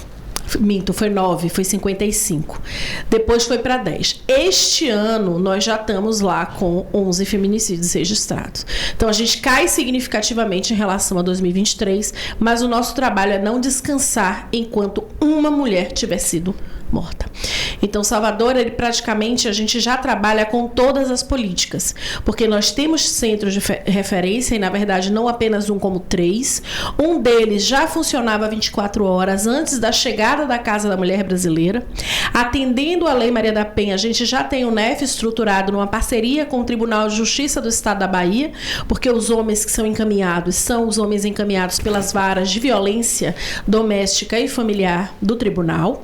Minto, foi 9, foi 55. Depois foi para 10. Este ano, nós já estamos lá com 11 feminicídios registrados. Então, a gente cai significativamente em relação a 2023, mas o nosso trabalho é não descansar enquanto uma mulher tiver sido morta. Então, Salvador, ele praticamente, a gente já trabalha com todas as políticas, porque nós temos centros de referência, e na verdade não apenas um, como 3. Um deles já funcionava 24 horas antes da chegada da Casa da Mulher Brasileira. Atendendo a Lei Maria da Penha, a gente já tem o NEF estruturado numa parceria com o Tribunal de Justiça do Estado da Bahia, porque os homens que são encaminhados são os homens encaminhados pelas varas de violência doméstica e familiar do tribunal.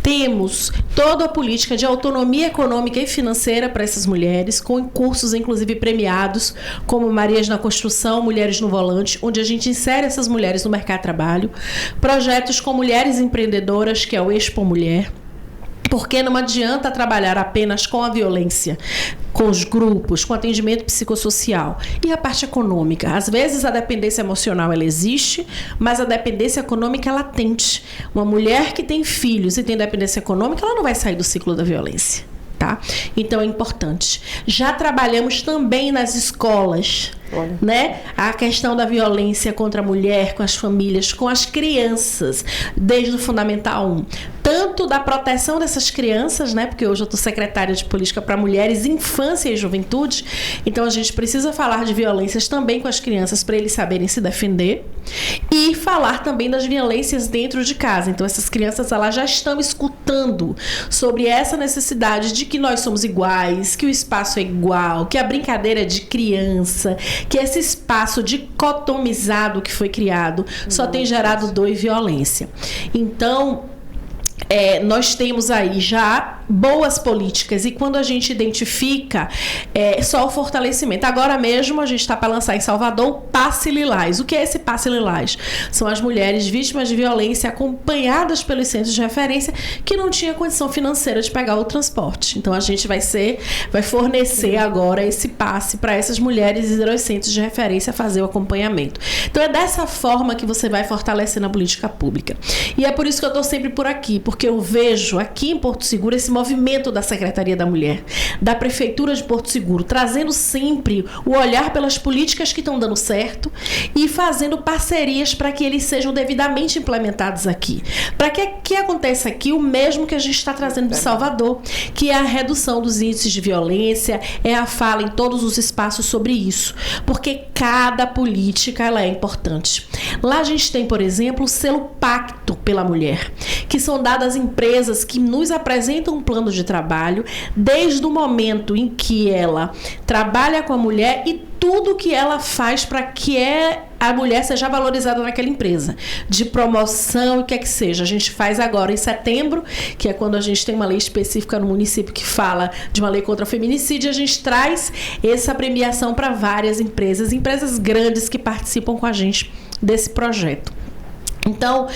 Temos toda a política de autonomia econômica e financeira para essas mulheres, com cursos inclusive premiados, como Marias na Construção, Mulheres no Volante, onde a gente insere essas mulheres no mercado de trabalho. Projetos com mulheres empreendedoras, que é o Expo Mulher. Porque não adianta trabalhar apenas com a violência, com os grupos, com atendimento psicossocial. E a parte econômica? Às vezes a dependência emocional ela existe, mas a dependência econômica é latente. Uma mulher que tem filhos e tem dependência econômica, ela não vai sair do ciclo da violência. Tá? Então é importante. Já trabalhamos também nas escolas, né? A questão da violência contra a mulher, com as famílias, com as crianças, desde o Fundamental 1. Tanto da proteção dessas crianças, né? Porque hoje eu estou secretária de Política para Mulheres, Infância e Juventude. Então a gente precisa falar de violências também com as crianças para eles saberem se defender. E falar também das violências dentro de casa. Então essas crianças elas já estão escutando sobre essa necessidade de que nós somos iguais, que o espaço é igual, que a brincadeira é de criança, que esse espaço dicotomizado que foi criado só tem gerado dor e violência. Então, nós temos aí já boas políticas, e quando a gente identifica, só o fortalecimento. Agora mesmo a gente está para lançar em Salvador o Passe Lilás. O que é esse Passe Lilás? São as mulheres vítimas de violência acompanhadas pelos centros de referência que não tinham condição financeira de pegar o transporte. Então a gente vai fornecer agora esse passe para essas mulheres e os centros de referência fazer o acompanhamento. Então é dessa forma que você vai fortalecendo a política pública. E é por isso que eu estou sempre por aqui, porque eu vejo aqui em Porto Seguro esse movimento da Secretaria da Mulher, da Prefeitura de Porto Seguro, trazendo sempre o olhar pelas políticas que estão dando certo e fazendo parcerias para que eles sejam devidamente implementados aqui. Para que aconteça aqui o mesmo que a gente está trazendo de Salvador, que é a redução dos índices de violência, é a fala em todos os espaços sobre isso, porque cada política ela é importante. Lá a gente tem, por exemplo, o selo Pacto pela Mulher, que são dadas empresas que nos apresentam um plano de trabalho desde o momento em que ela trabalha com a mulher e tudo que ela faz para que a mulher seja valorizada naquela empresa, de promoção e o que é que seja. A gente faz agora em setembro, que é quando a gente tem uma lei específica no município que fala de uma lei contra o feminicídio, a gente traz essa premiação para várias empresas grandes que participam com a gente desse projeto. Então,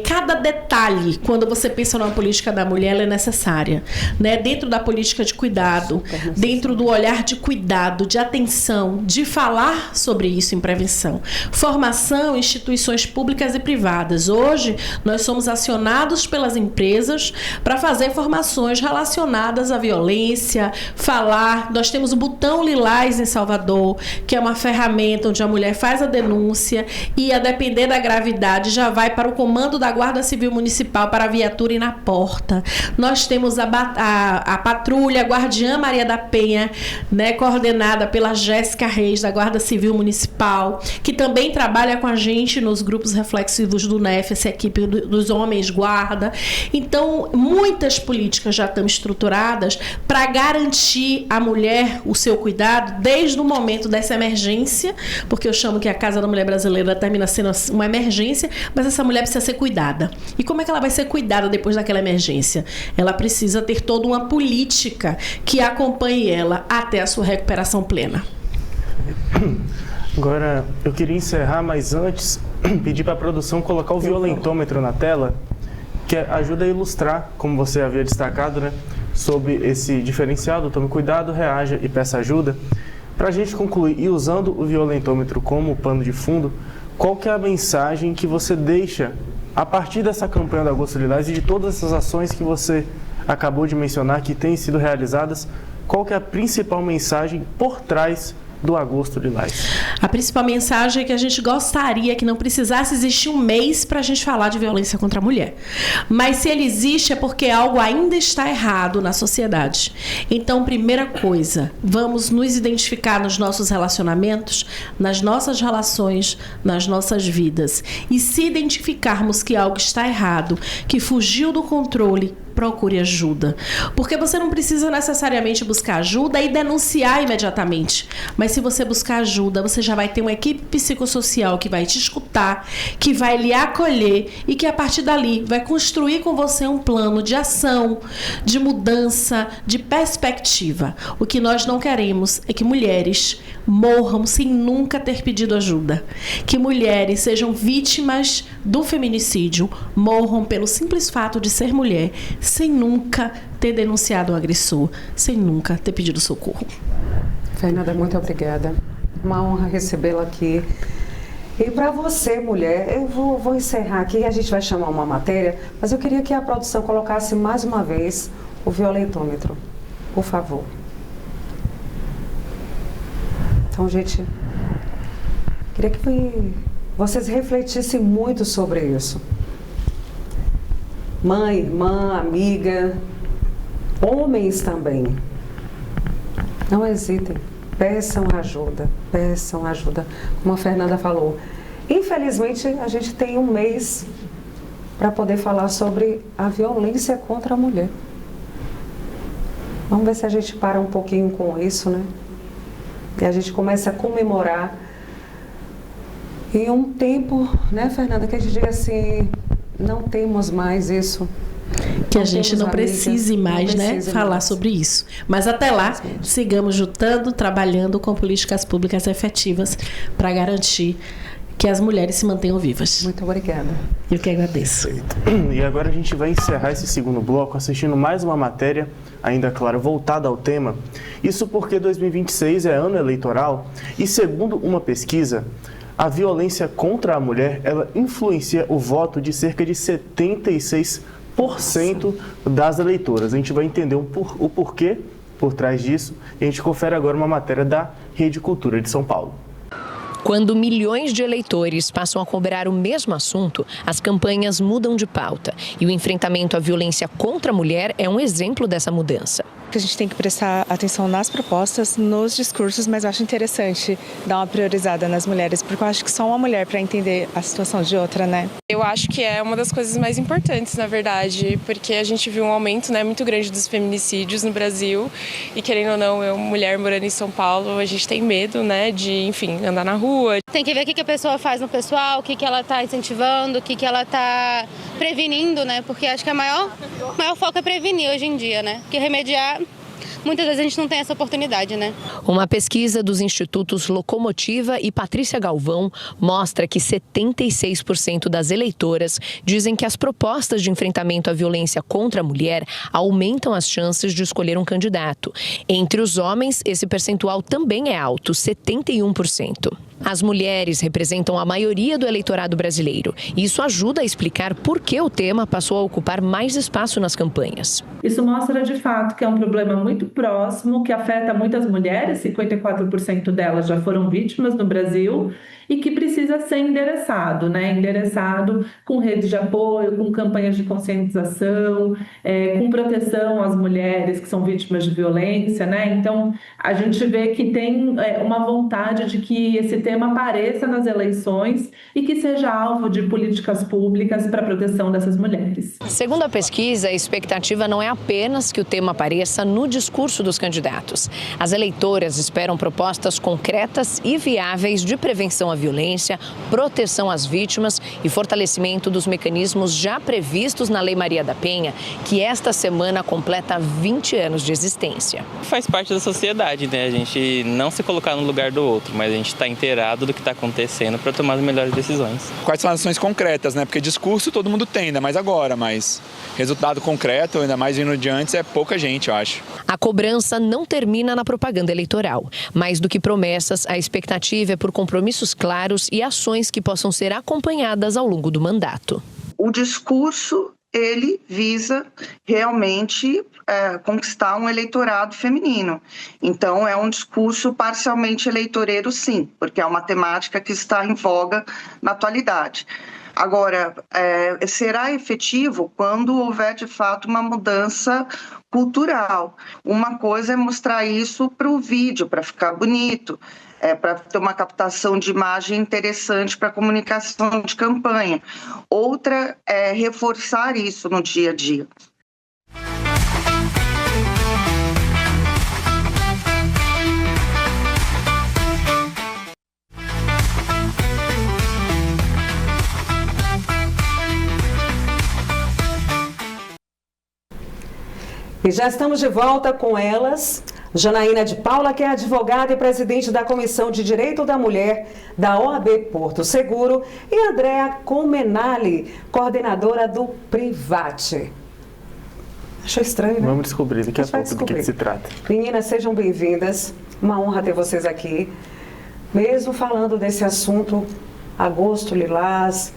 cada detalhe, quando você pensa numa política da mulher, ela é necessária, né? Dentro da política de cuidado, dentro do olhar de cuidado, de atenção, de falar sobre isso em prevenção. Formação, instituições públicas e privadas. Hoje, nós somos acionados pelas empresas para fazer formações relacionadas à violência, falar. Nós temos o Botão Lilás em Salvador, que é uma ferramenta onde a mulher faz a denúncia e, a depender da gravidade, já vai para o comando da Guarda Civil Municipal, para a viatura e na porta. Nós temos a patrulha Guardiã Maria da Penha, né, coordenada pela Jéssica Reis, da Guarda Civil Municipal, que também trabalha com a gente nos grupos reflexivos do NEF, essa equipe dos homens guarda. Então, muitas políticas já estão estruturadas para garantir à mulher o seu cuidado desde o momento dessa emergência, porque eu chamo que a Casa da Mulher Brasileira termina sendo uma emergência, mas essa mulher precisa ser cuidada. E como é que ela vai ser cuidada depois daquela emergência? Ela precisa ter toda uma política que acompanhe ela até a sua recuperação plena. Agora, eu queria encerrar, mas antes, pedir para a produção colocar o violentômetro na tela, que ajuda a ilustrar, como você havia destacado, né, sobre esse diferencial do tome cuidado, reaja e peça ajuda. Para a gente concluir, e usando o violentômetro como pano de fundo, qual que é a mensagem que você deixa a partir dessa campanha do Agosto Lilás e de todas essas ações que você acabou de mencionar que têm sido realizadas? Qual que é a principal mensagem por trás do Agosto Lilás? A principal mensagem é que a gente gostaria que não precisasse existir um mês para a gente falar de violência contra a mulher. Mas se ele existe é porque algo ainda está errado na sociedade. Então, primeira coisa, vamos nos identificar nos nossos relacionamentos, nas nossas relações, nas nossas vidas. E se identificarmos que algo está errado, que fugiu do controle, procure ajuda. Porque você não precisa necessariamente buscar ajuda e denunciar imediatamente. Mas se você buscar ajuda, você já vai ter uma equipe psicossocial que vai te escutar, que vai lhe acolher e que a partir dali vai construir com você um plano de ação, de mudança, de perspectiva. O que nós não queremos é que mulheres morram sem nunca ter pedido ajuda. Que mulheres sejam vítimas do feminicídio, morram pelo simples fato de ser mulher, sem nunca ter denunciado o agressor, sem nunca ter pedido socorro. Fernanda, muito obrigada. Uma honra recebê-la aqui. E para você, mulher, eu vou encerrar aqui, a gente vai chamar uma matéria, mas eu queria que a produção colocasse mais uma vez o violentômetro, por favor. Então, gente, queria que vocês refletissem muito sobre isso. Mãe, irmã, amiga, homens também. Não hesitem, peçam ajuda, como a Fernanda falou. Infelizmente, a gente tem um mês para poder falar sobre a violência contra a mulher. Vamos ver se a gente para um pouquinho com isso, né? E a gente começa a comemorar em um tempo, né, Fernanda, que a gente diga assim, não temos mais isso. Que a gente não precise mais, né, falar sobre isso. Mas até lá, sigamos lutando, trabalhando com políticas públicas efetivas para garantir que as mulheres se mantenham vivas. Muito obrigada. Eu que agradeço. E agora a gente vai encerrar esse segundo bloco assistindo mais uma matéria, ainda claro, voltada ao tema. Isso porque 2026 é ano eleitoral e, segundo uma pesquisa, a violência contra a mulher, ela influencia o voto de cerca de 76% das eleitoras. A gente vai entender o porquê por trás disso e a gente confere agora uma matéria da Rede Cultura de São Paulo. Quando milhões de eleitores passam a cobrar o mesmo assunto, as campanhas mudam de pauta. E o enfrentamento à violência contra a mulher é um exemplo dessa mudança. A gente tem que prestar atenção nas propostas, nos discursos, mas eu acho interessante dar uma priorizada nas mulheres, porque eu acho que só uma mulher para entender a situação de outra, né? Eu acho que é uma das coisas mais importantes, na verdade, porque a gente viu um aumento, né, muito grande dos feminicídios no Brasil e, querendo ou não, eu, mulher morando em São Paulo, a gente tem medo, né, de, enfim, andar na rua. Tem que ver o que a pessoa faz no pessoal, o que ela está incentivando, o que ela está prevenindo, né? Porque acho que o maior foco é prevenir hoje em dia, né? Porque remediar muitas vezes a gente não tem essa oportunidade, né? Uma pesquisa dos institutos Locomotiva e Patrícia Galvão mostra que 76% das eleitoras dizem que as propostas de enfrentamento à violência contra a mulher aumentam as chances de escolher um candidato. Entre os homens, esse percentual também é alto, 71%. As mulheres representam a maioria do eleitorado brasileiro. Isso ajuda a explicar por que o tema passou a ocupar mais espaço nas campanhas. Isso mostra, de fato, que é um problema muito próximo, que afeta muitas mulheres, 54% delas já foram vítimas no Brasil, e que precisa ser endereçado, né? Endereçado com redes de apoio, com campanhas de conscientização, com proteção às mulheres que são vítimas de violência, né? Então, a gente vê que tem uma vontade de que esse tema apareça nas eleições e que seja alvo de políticas públicas para a proteção dessas mulheres. Segundo a pesquisa, a expectativa não é apenas que o tema apareça no discurso dos candidatos. As eleitoras esperam propostas concretas e viáveis de prevenção à violência, proteção às vítimas e fortalecimento dos mecanismos já previstos na Lei Maria da Penha, que esta semana completa 20 anos de existência. Faz parte da sociedade, né? A gente não se colocar no lugar do outro, mas a gente está inteirado do que está acontecendo para tomar as melhores decisões. Quais são as ações concretas, né? Porque discurso todo mundo tem, ainda mais agora, mas resultado concreto, ainda mais indo adiante, é pouca gente, eu acho. A cobrança não termina na propaganda eleitoral. Mais do que promessas, a expectativa é por compromissos claros e ações que possam ser acompanhadas ao longo do mandato. O discurso, ele visa realmente conquistar um eleitorado feminino. Então, é um discurso parcialmente eleitoreiro, sim, porque é uma temática que está em voga na atualidade. Agora, será efetivo quando houver, de fato, uma mudança cultural. Uma coisa é mostrar isso para o vídeo, para ficar bonito, para ter uma captação de imagem interessante para a comunicação de campanha. Outra é reforçar isso no dia a dia. E já estamos de volta com elas, Janaína de Paula, que é advogada e presidente da Comissão de Direito da Mulher da OAB Porto Seguro, e Andréa Comenali, coordenadora do Private. Achou estranho, né? Vamos descobrir daqui a pouco do que se trata. Meninas, sejam bem-vindas. Uma honra ter vocês aqui. Mesmo falando desse assunto, agosto lilás,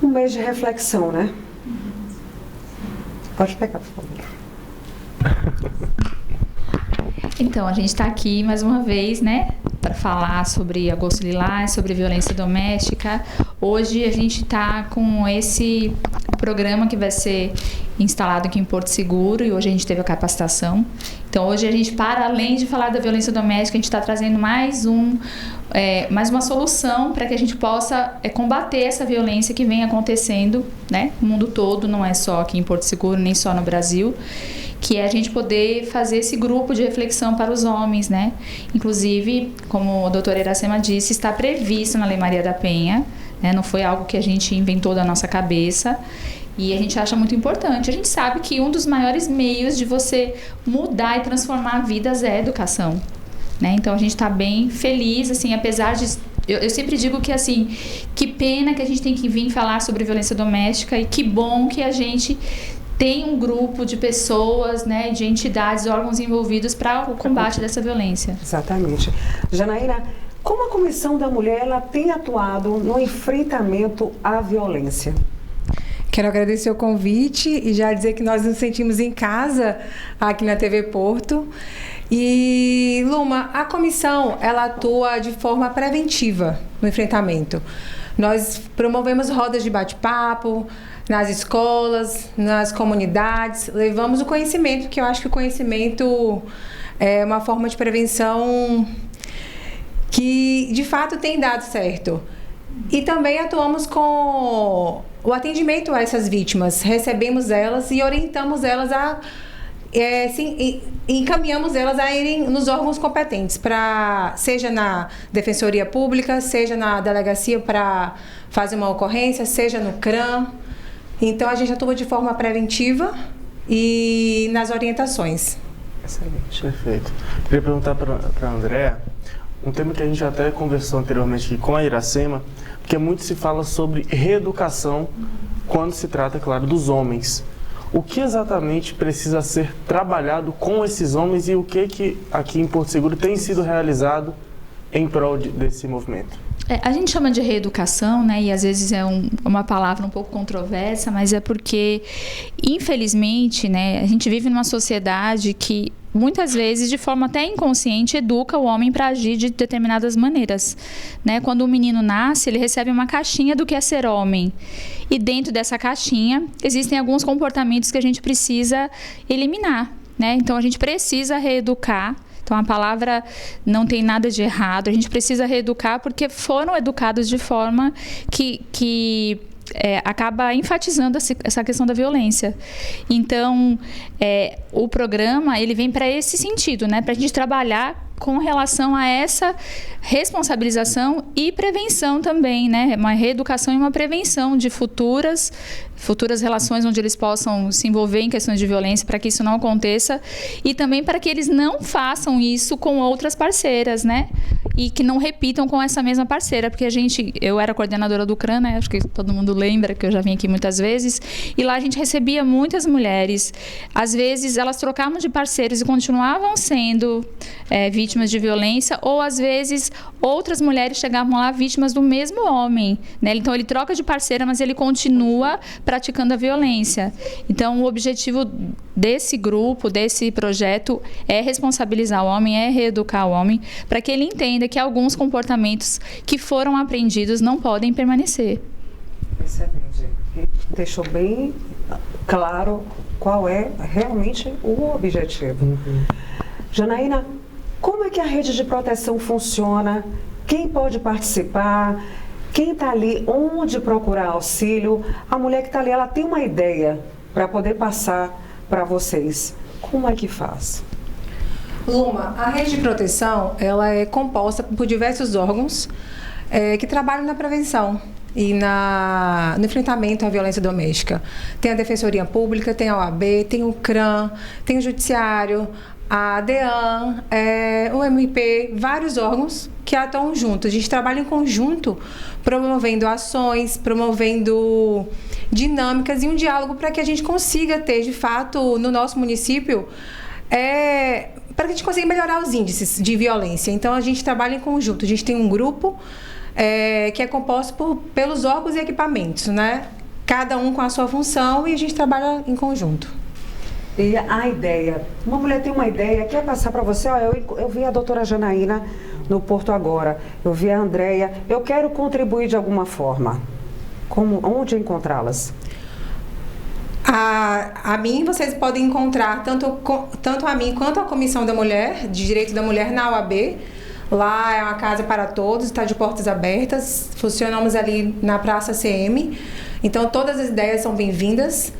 um mês de reflexão, né? Pode pegar, por favor. Então, a gente está aqui mais uma vez, né, para falar sobre agosto lilás, sobre violência doméstica. Hoje a gente está com esse programa que vai ser instalado aqui em Porto Seguro e hoje a gente teve a capacitação. Então, hoje a gente, para além de falar da violência doméstica, a gente está trazendo mais uma solução para que a gente possa combater essa violência que vem acontecendo, né, no mundo todo, não é só aqui em Porto Seguro, nem só no Brasil, que é a gente poder fazer esse grupo de reflexão para os homens, né? Inclusive, como a doutora Iracema disse, está previsto na Lei Maria da Penha, né? Não foi algo que a gente inventou da nossa cabeça. E a gente acha muito importante. A gente sabe que um dos maiores meios de você mudar e transformar vidas é a educação, né? Então a gente está bem feliz, assim, apesar de... Eu sempre digo que, assim, que pena que a gente tem que vir falar sobre violência doméstica e que bom que a gente tem um grupo de pessoas, né, de entidades, órgãos envolvidos para o combate dessa violência. Exatamente. Janaína, como a Comissão da Mulher ela tem atuado no enfrentamento à violência? Quero agradecer o convite e já dizer que nós nos sentimos em casa aqui na TV Porto. E, Luma, a comissão ela atua de forma preventiva no enfrentamento. Nós promovemos rodas de bate-papo nas escolas, nas comunidades, levamos o conhecimento, que eu acho que o conhecimento é uma forma de prevenção que, de fato, tem dado certo. E também atuamos com o atendimento a essas vítimas, recebemos elas e orientamos elas encaminhamos elas a irem nos órgãos competentes, seja na Defensoria Pública, seja na delegacia para fazer uma ocorrência, seja no CRAM. Então, a gente atua de forma preventiva e nas orientações. Excelente. Perfeito. Queria perguntar para a Andréa, um tema que a gente até conversou anteriormente aqui com a Iracema, porque muito se fala sobre reeducação quando se trata, claro, dos homens. O que exatamente precisa ser trabalhado com esses homens e o que aqui em Porto Seguro tem sido realizado em prol desse movimento? A gente chama de reeducação, né? E às vezes é uma palavra um pouco controversa, mas é porque, infelizmente, né, a gente vive numa sociedade que muitas vezes, de forma até inconsciente, educa o homem para agir de determinadas maneiras, né? Quando o menino nasce, ele recebe uma caixinha do que é ser homem. E dentro dessa caixinha, existem alguns comportamentos que a gente precisa eliminar, né? Então, a gente precisa reeducar. Então, a palavra não tem nada de errado. A gente precisa reeducar porque foram educados de forma que acaba enfatizando essa questão da violência. Então, o programa ele vem para esse sentido, né? Para a gente trabalhar com relação a essa responsabilização e prevenção também, né? Uma reeducação e uma prevenção de futuras relações onde eles possam se envolver em questões de violência, para que isso não aconteça, e também para que eles não façam isso com outras parceiras, né? E que não repitam com essa mesma parceira, porque eu era coordenadora do CRAN, né? Acho que todo mundo lembra que eu já vim aqui muitas vezes, e lá a gente recebia muitas mulheres. Às vezes elas trocavam de parceiros e continuavam sendo vítimas de violência, ou às vezes outras mulheres chegavam lá vítimas do mesmo homem, né? Então ele troca de parceira, mas ele continua praticando a violência. Então o objetivo desse grupo, desse projeto, é responsabilizar o homem, é reeducar o homem, para que ele entenda que alguns comportamentos que foram aprendidos não podem permanecer. Excelente. Deixou bem claro qual é realmente o objetivo. Janaína, como é que a rede de proteção funciona? Quem pode participar? Quem está ali? Onde procurar auxílio? A mulher que está ali, ela tem uma ideia para poder passar para vocês. Como é que faz? Luma, a rede de proteção, ela é composta por diversos órgãos que trabalham na prevenção e no enfrentamento à violência doméstica. Tem a Defensoria Pública, tem a OAB, tem o CRAN, tem o Judiciário, a DEAN, o MP, vários órgãos que atuam juntos. A gente trabalha em conjunto, promovendo ações, promovendo dinâmicas e um diálogo para que a gente consiga ter, de fato, no nosso município, para que a gente consiga melhorar os índices de violência. Então, a gente trabalha em conjunto. A gente tem um grupo que é composto pelos órgãos e equipamentos, né? Cada um com a sua função, e a gente trabalha em conjunto. E a ideia, uma mulher tem uma ideia, quer passar para você, eu vi a doutora Janaína no Porto Agora, eu vi a Andréia, eu quero contribuir de alguma forma. Onde encontrá-las? A mim, vocês podem encontrar tanto a mim quanto a Comissão da Mulher, de Direito da Mulher, na OAB. Lá é uma casa para todos, está de portas abertas, funcionamos ali na Praça CM, então todas as ideias são bem-vindas.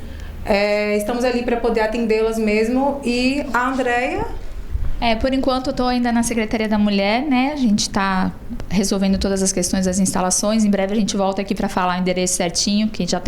Estamos ali para poder atendê-las mesmo. E a Andréia? Por enquanto eu estou ainda na Secretaria da Mulher, né? A gente está resolvendo todas as questões das instalações. Em breve a gente volta aqui para falar o endereço certinho, que já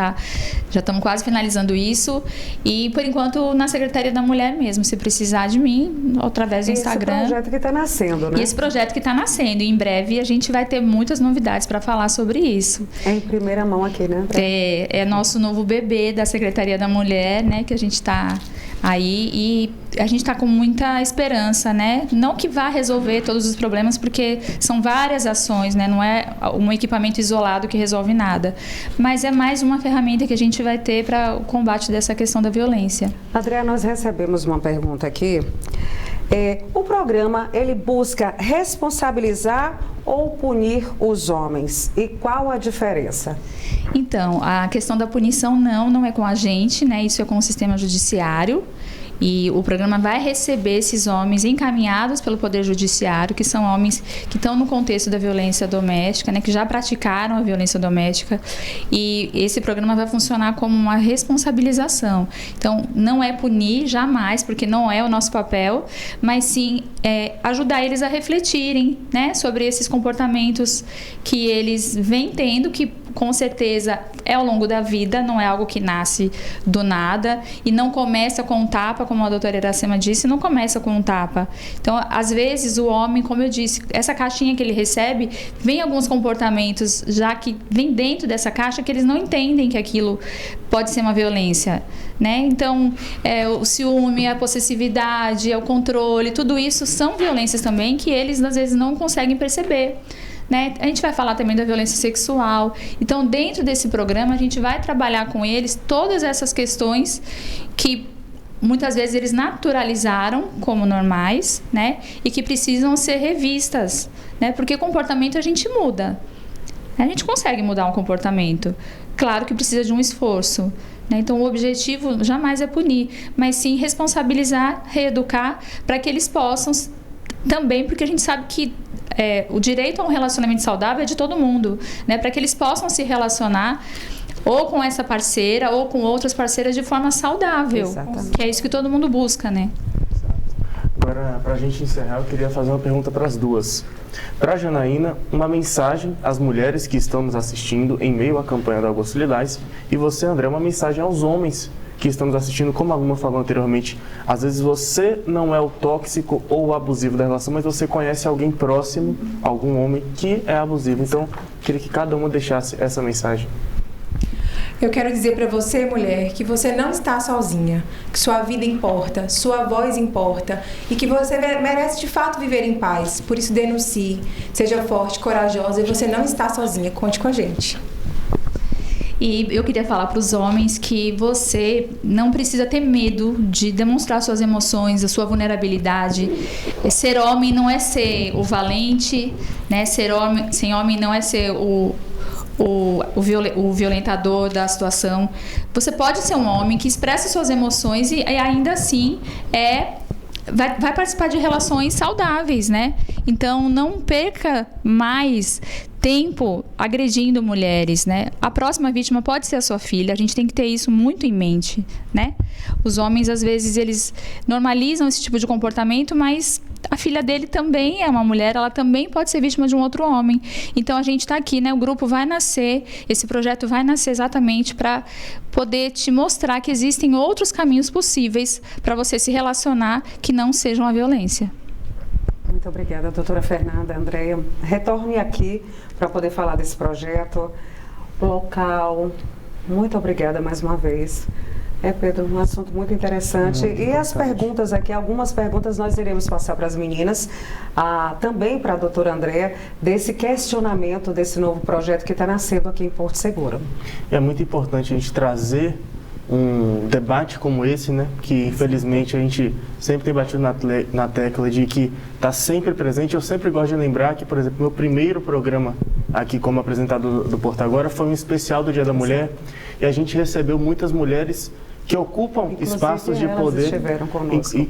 estamos quase finalizando isso. E por enquanto na Secretaria da Mulher mesmo, se precisar de mim, através do Instagram. Esse projeto que está nascendo, né? E esse projeto que está nascendo. E em breve a gente vai ter muitas novidades para falar sobre isso. É em primeira mão aqui, né? É nosso novo bebê da Secretaria da Mulher, né? Que a gente está aí e a gente está com muita esperança, né? Não que vá resolver todos os problemas, porque são várias ações, né? Não é um equipamento isolado que resolve nada, mas é mais uma ferramenta que a gente vai ter para o combate dessa questão da violência. Andréa, nós recebemos uma pergunta aqui. O programa, ele busca responsabilizar ou punir os homens? E qual a diferença? Então, a questão da punição não é com a gente, né? Isso é com o sistema judiciário. E o programa vai receber esses homens encaminhados pelo Poder Judiciário, que são homens que estão no contexto da violência doméstica, né, que já praticaram a violência doméstica. E esse programa vai funcionar como uma responsabilização. Então, não é punir jamais, porque não é o nosso papel, mas sim ajudar eles a refletirem, né, sobre esses comportamentos que eles vêm tendo, que com certeza é ao longo da vida, não é algo que nasce do nada e não começa com um tapa, como a doutora Iracema disse, não começa com um tapa. Então, às vezes, o homem, como eu disse, essa caixinha que ele recebe, vem alguns comportamentos já que vem dentro dessa caixa que eles não entendem que aquilo pode ser uma violência, né? Então, o ciúme, a possessividade, o controle, tudo isso são violências também que eles, às vezes, não conseguem perceber. Né? A gente vai falar também da violência sexual. Então, dentro desse programa, a gente vai trabalhar com eles todas essas questões que muitas vezes eles naturalizaram como normais, né? E que precisam ser revistas, né? Porque comportamento a gente muda. A gente consegue mudar um comportamento. Claro que precisa de um esforço. Né? Então, o objetivo jamais é punir, mas sim responsabilizar, reeducar, para que eles possam também, porque a gente sabe que o direito a um relacionamento saudável é de todo mundo, né? Para que eles possam se relacionar ou com essa parceira ou com outras parceiras de forma saudável. Exatamente. Que é isso que todo mundo busca, né? Agora, para a gente encerrar, eu queria fazer uma pergunta para as duas. Para a Janaína, uma mensagem às mulheres que estão nos assistindo em meio à campanha do Agosto Lilás, e você, André, uma mensagem aos homens que estão nos assistindo, como a Luma falou anteriormente. Às vezes você não é o tóxico ou o abusivo da relação, mas você conhece alguém próximo, algum homem que é abusivo. Então, queria que cada uma deixasse essa mensagem. Eu quero dizer para você, mulher, que você não está sozinha, que sua vida importa, sua voz importa e que você merece de fato viver em paz. Por isso, denuncie, seja forte, corajosa e você não está sozinha. Conte com a gente. E eu queria falar para os homens que você não precisa ter medo de demonstrar suas emoções, a sua vulnerabilidade. Ser homem não é ser o valente, né? Ser homem não é ser o violentador da situação. Você pode ser um homem que expressa suas emoções e ainda assim vai participar de relações saudáveis, né? Então, não perca mais tempo agredindo mulheres, né? A próxima vítima pode ser a sua filha, a gente tem que ter isso muito em mente, né? Os homens, às vezes, eles normalizam esse tipo de comportamento, mas a filha dele também é uma mulher, ela também pode ser vítima de um outro homem. Então, a gente está aqui, né? O grupo vai nascer, esse projeto vai nascer exatamente para poder te mostrar que existem outros caminhos possíveis para você se relacionar que não sejam a violência. Muito obrigada, doutora Fernanda, Andréia. Retorne aqui para poder falar desse projeto local. Muito obrigada mais uma vez. Pedro, um assunto muito interessante. Muito importante. As perguntas aqui, algumas perguntas nós iremos passar para as meninas, também para a doutora Andréia, desse questionamento desse novo projeto que está nascendo aqui em Porto Seguro. É muito importante a gente trazer um debate como esse, né? Que infelizmente a gente sempre tem batido na tecla de que está sempre presente. Eu sempre gosto de lembrar que, por exemplo, meu primeiro programa aqui como apresentador do Porto Agora foi um especial do Dia da Mulher, e a gente recebeu muitas mulheres que ocupam espaços de poder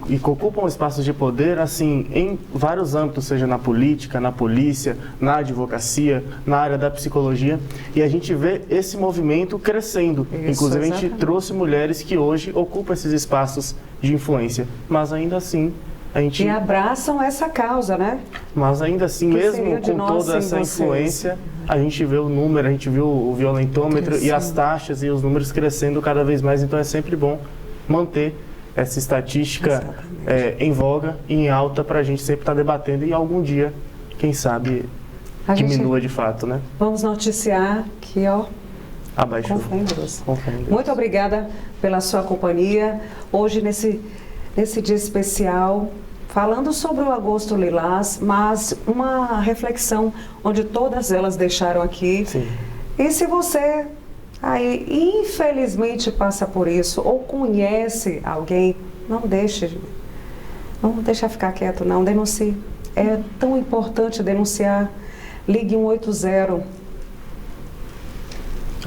e que ocupam espaços de poder assim em vários âmbitos, seja na política, na polícia, na advocacia, na área da psicologia, e a gente vê esse movimento crescendo. Inclusive, exatamente. A gente trouxe mulheres que hoje ocupam esses espaços de influência, mas ainda assim e abraçam essa causa, né? Mas ainda assim, que mesmo com toda essa influência, a gente vê o número, a gente viu o violentômetro e as taxas e os números crescendo cada vez mais. Então é sempre bom manter essa estatística em voga e em alta para a gente sempre estar debatendo e algum dia, quem sabe, diminua de fato, né? Vamos noticiar que, abaixou. Muito obrigada pela sua companhia hoje nesse dia especial, falando sobre o Agosto Lilás, mas uma reflexão onde todas elas deixaram aqui. Sim. E se você aí infelizmente passa por isso ou conhece alguém, não deixa ficar quieto, não, denuncie. É tão importante denunciar. Ligue 180.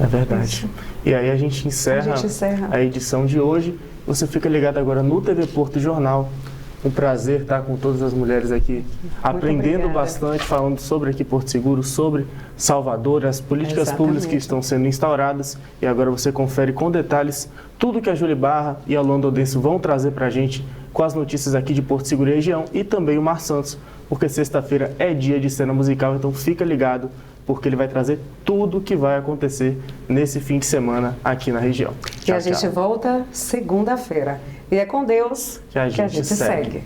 É verdade. Isso. E aí a gente encerra a edição de hoje. Você fica ligado agora no TV Porto Jornal. Um prazer estar com todas as mulheres aqui, aprendendo bastante, falando sobre aqui Porto Seguro, sobre Salvador, as políticas públicas que estão sendo instauradas. E agora você confere com detalhes tudo que a Júlia Barra e a Luanda Odense vão trazer para a gente com as notícias aqui de Porto Seguro e região, e também o Mar Santos, porque sexta-feira é dia de cena musical, então fica ligado, porque ele vai trazer tudo o que vai acontecer nesse fim de semana aqui na região. E a gente volta segunda-feira. E é com Deus que a gente segue.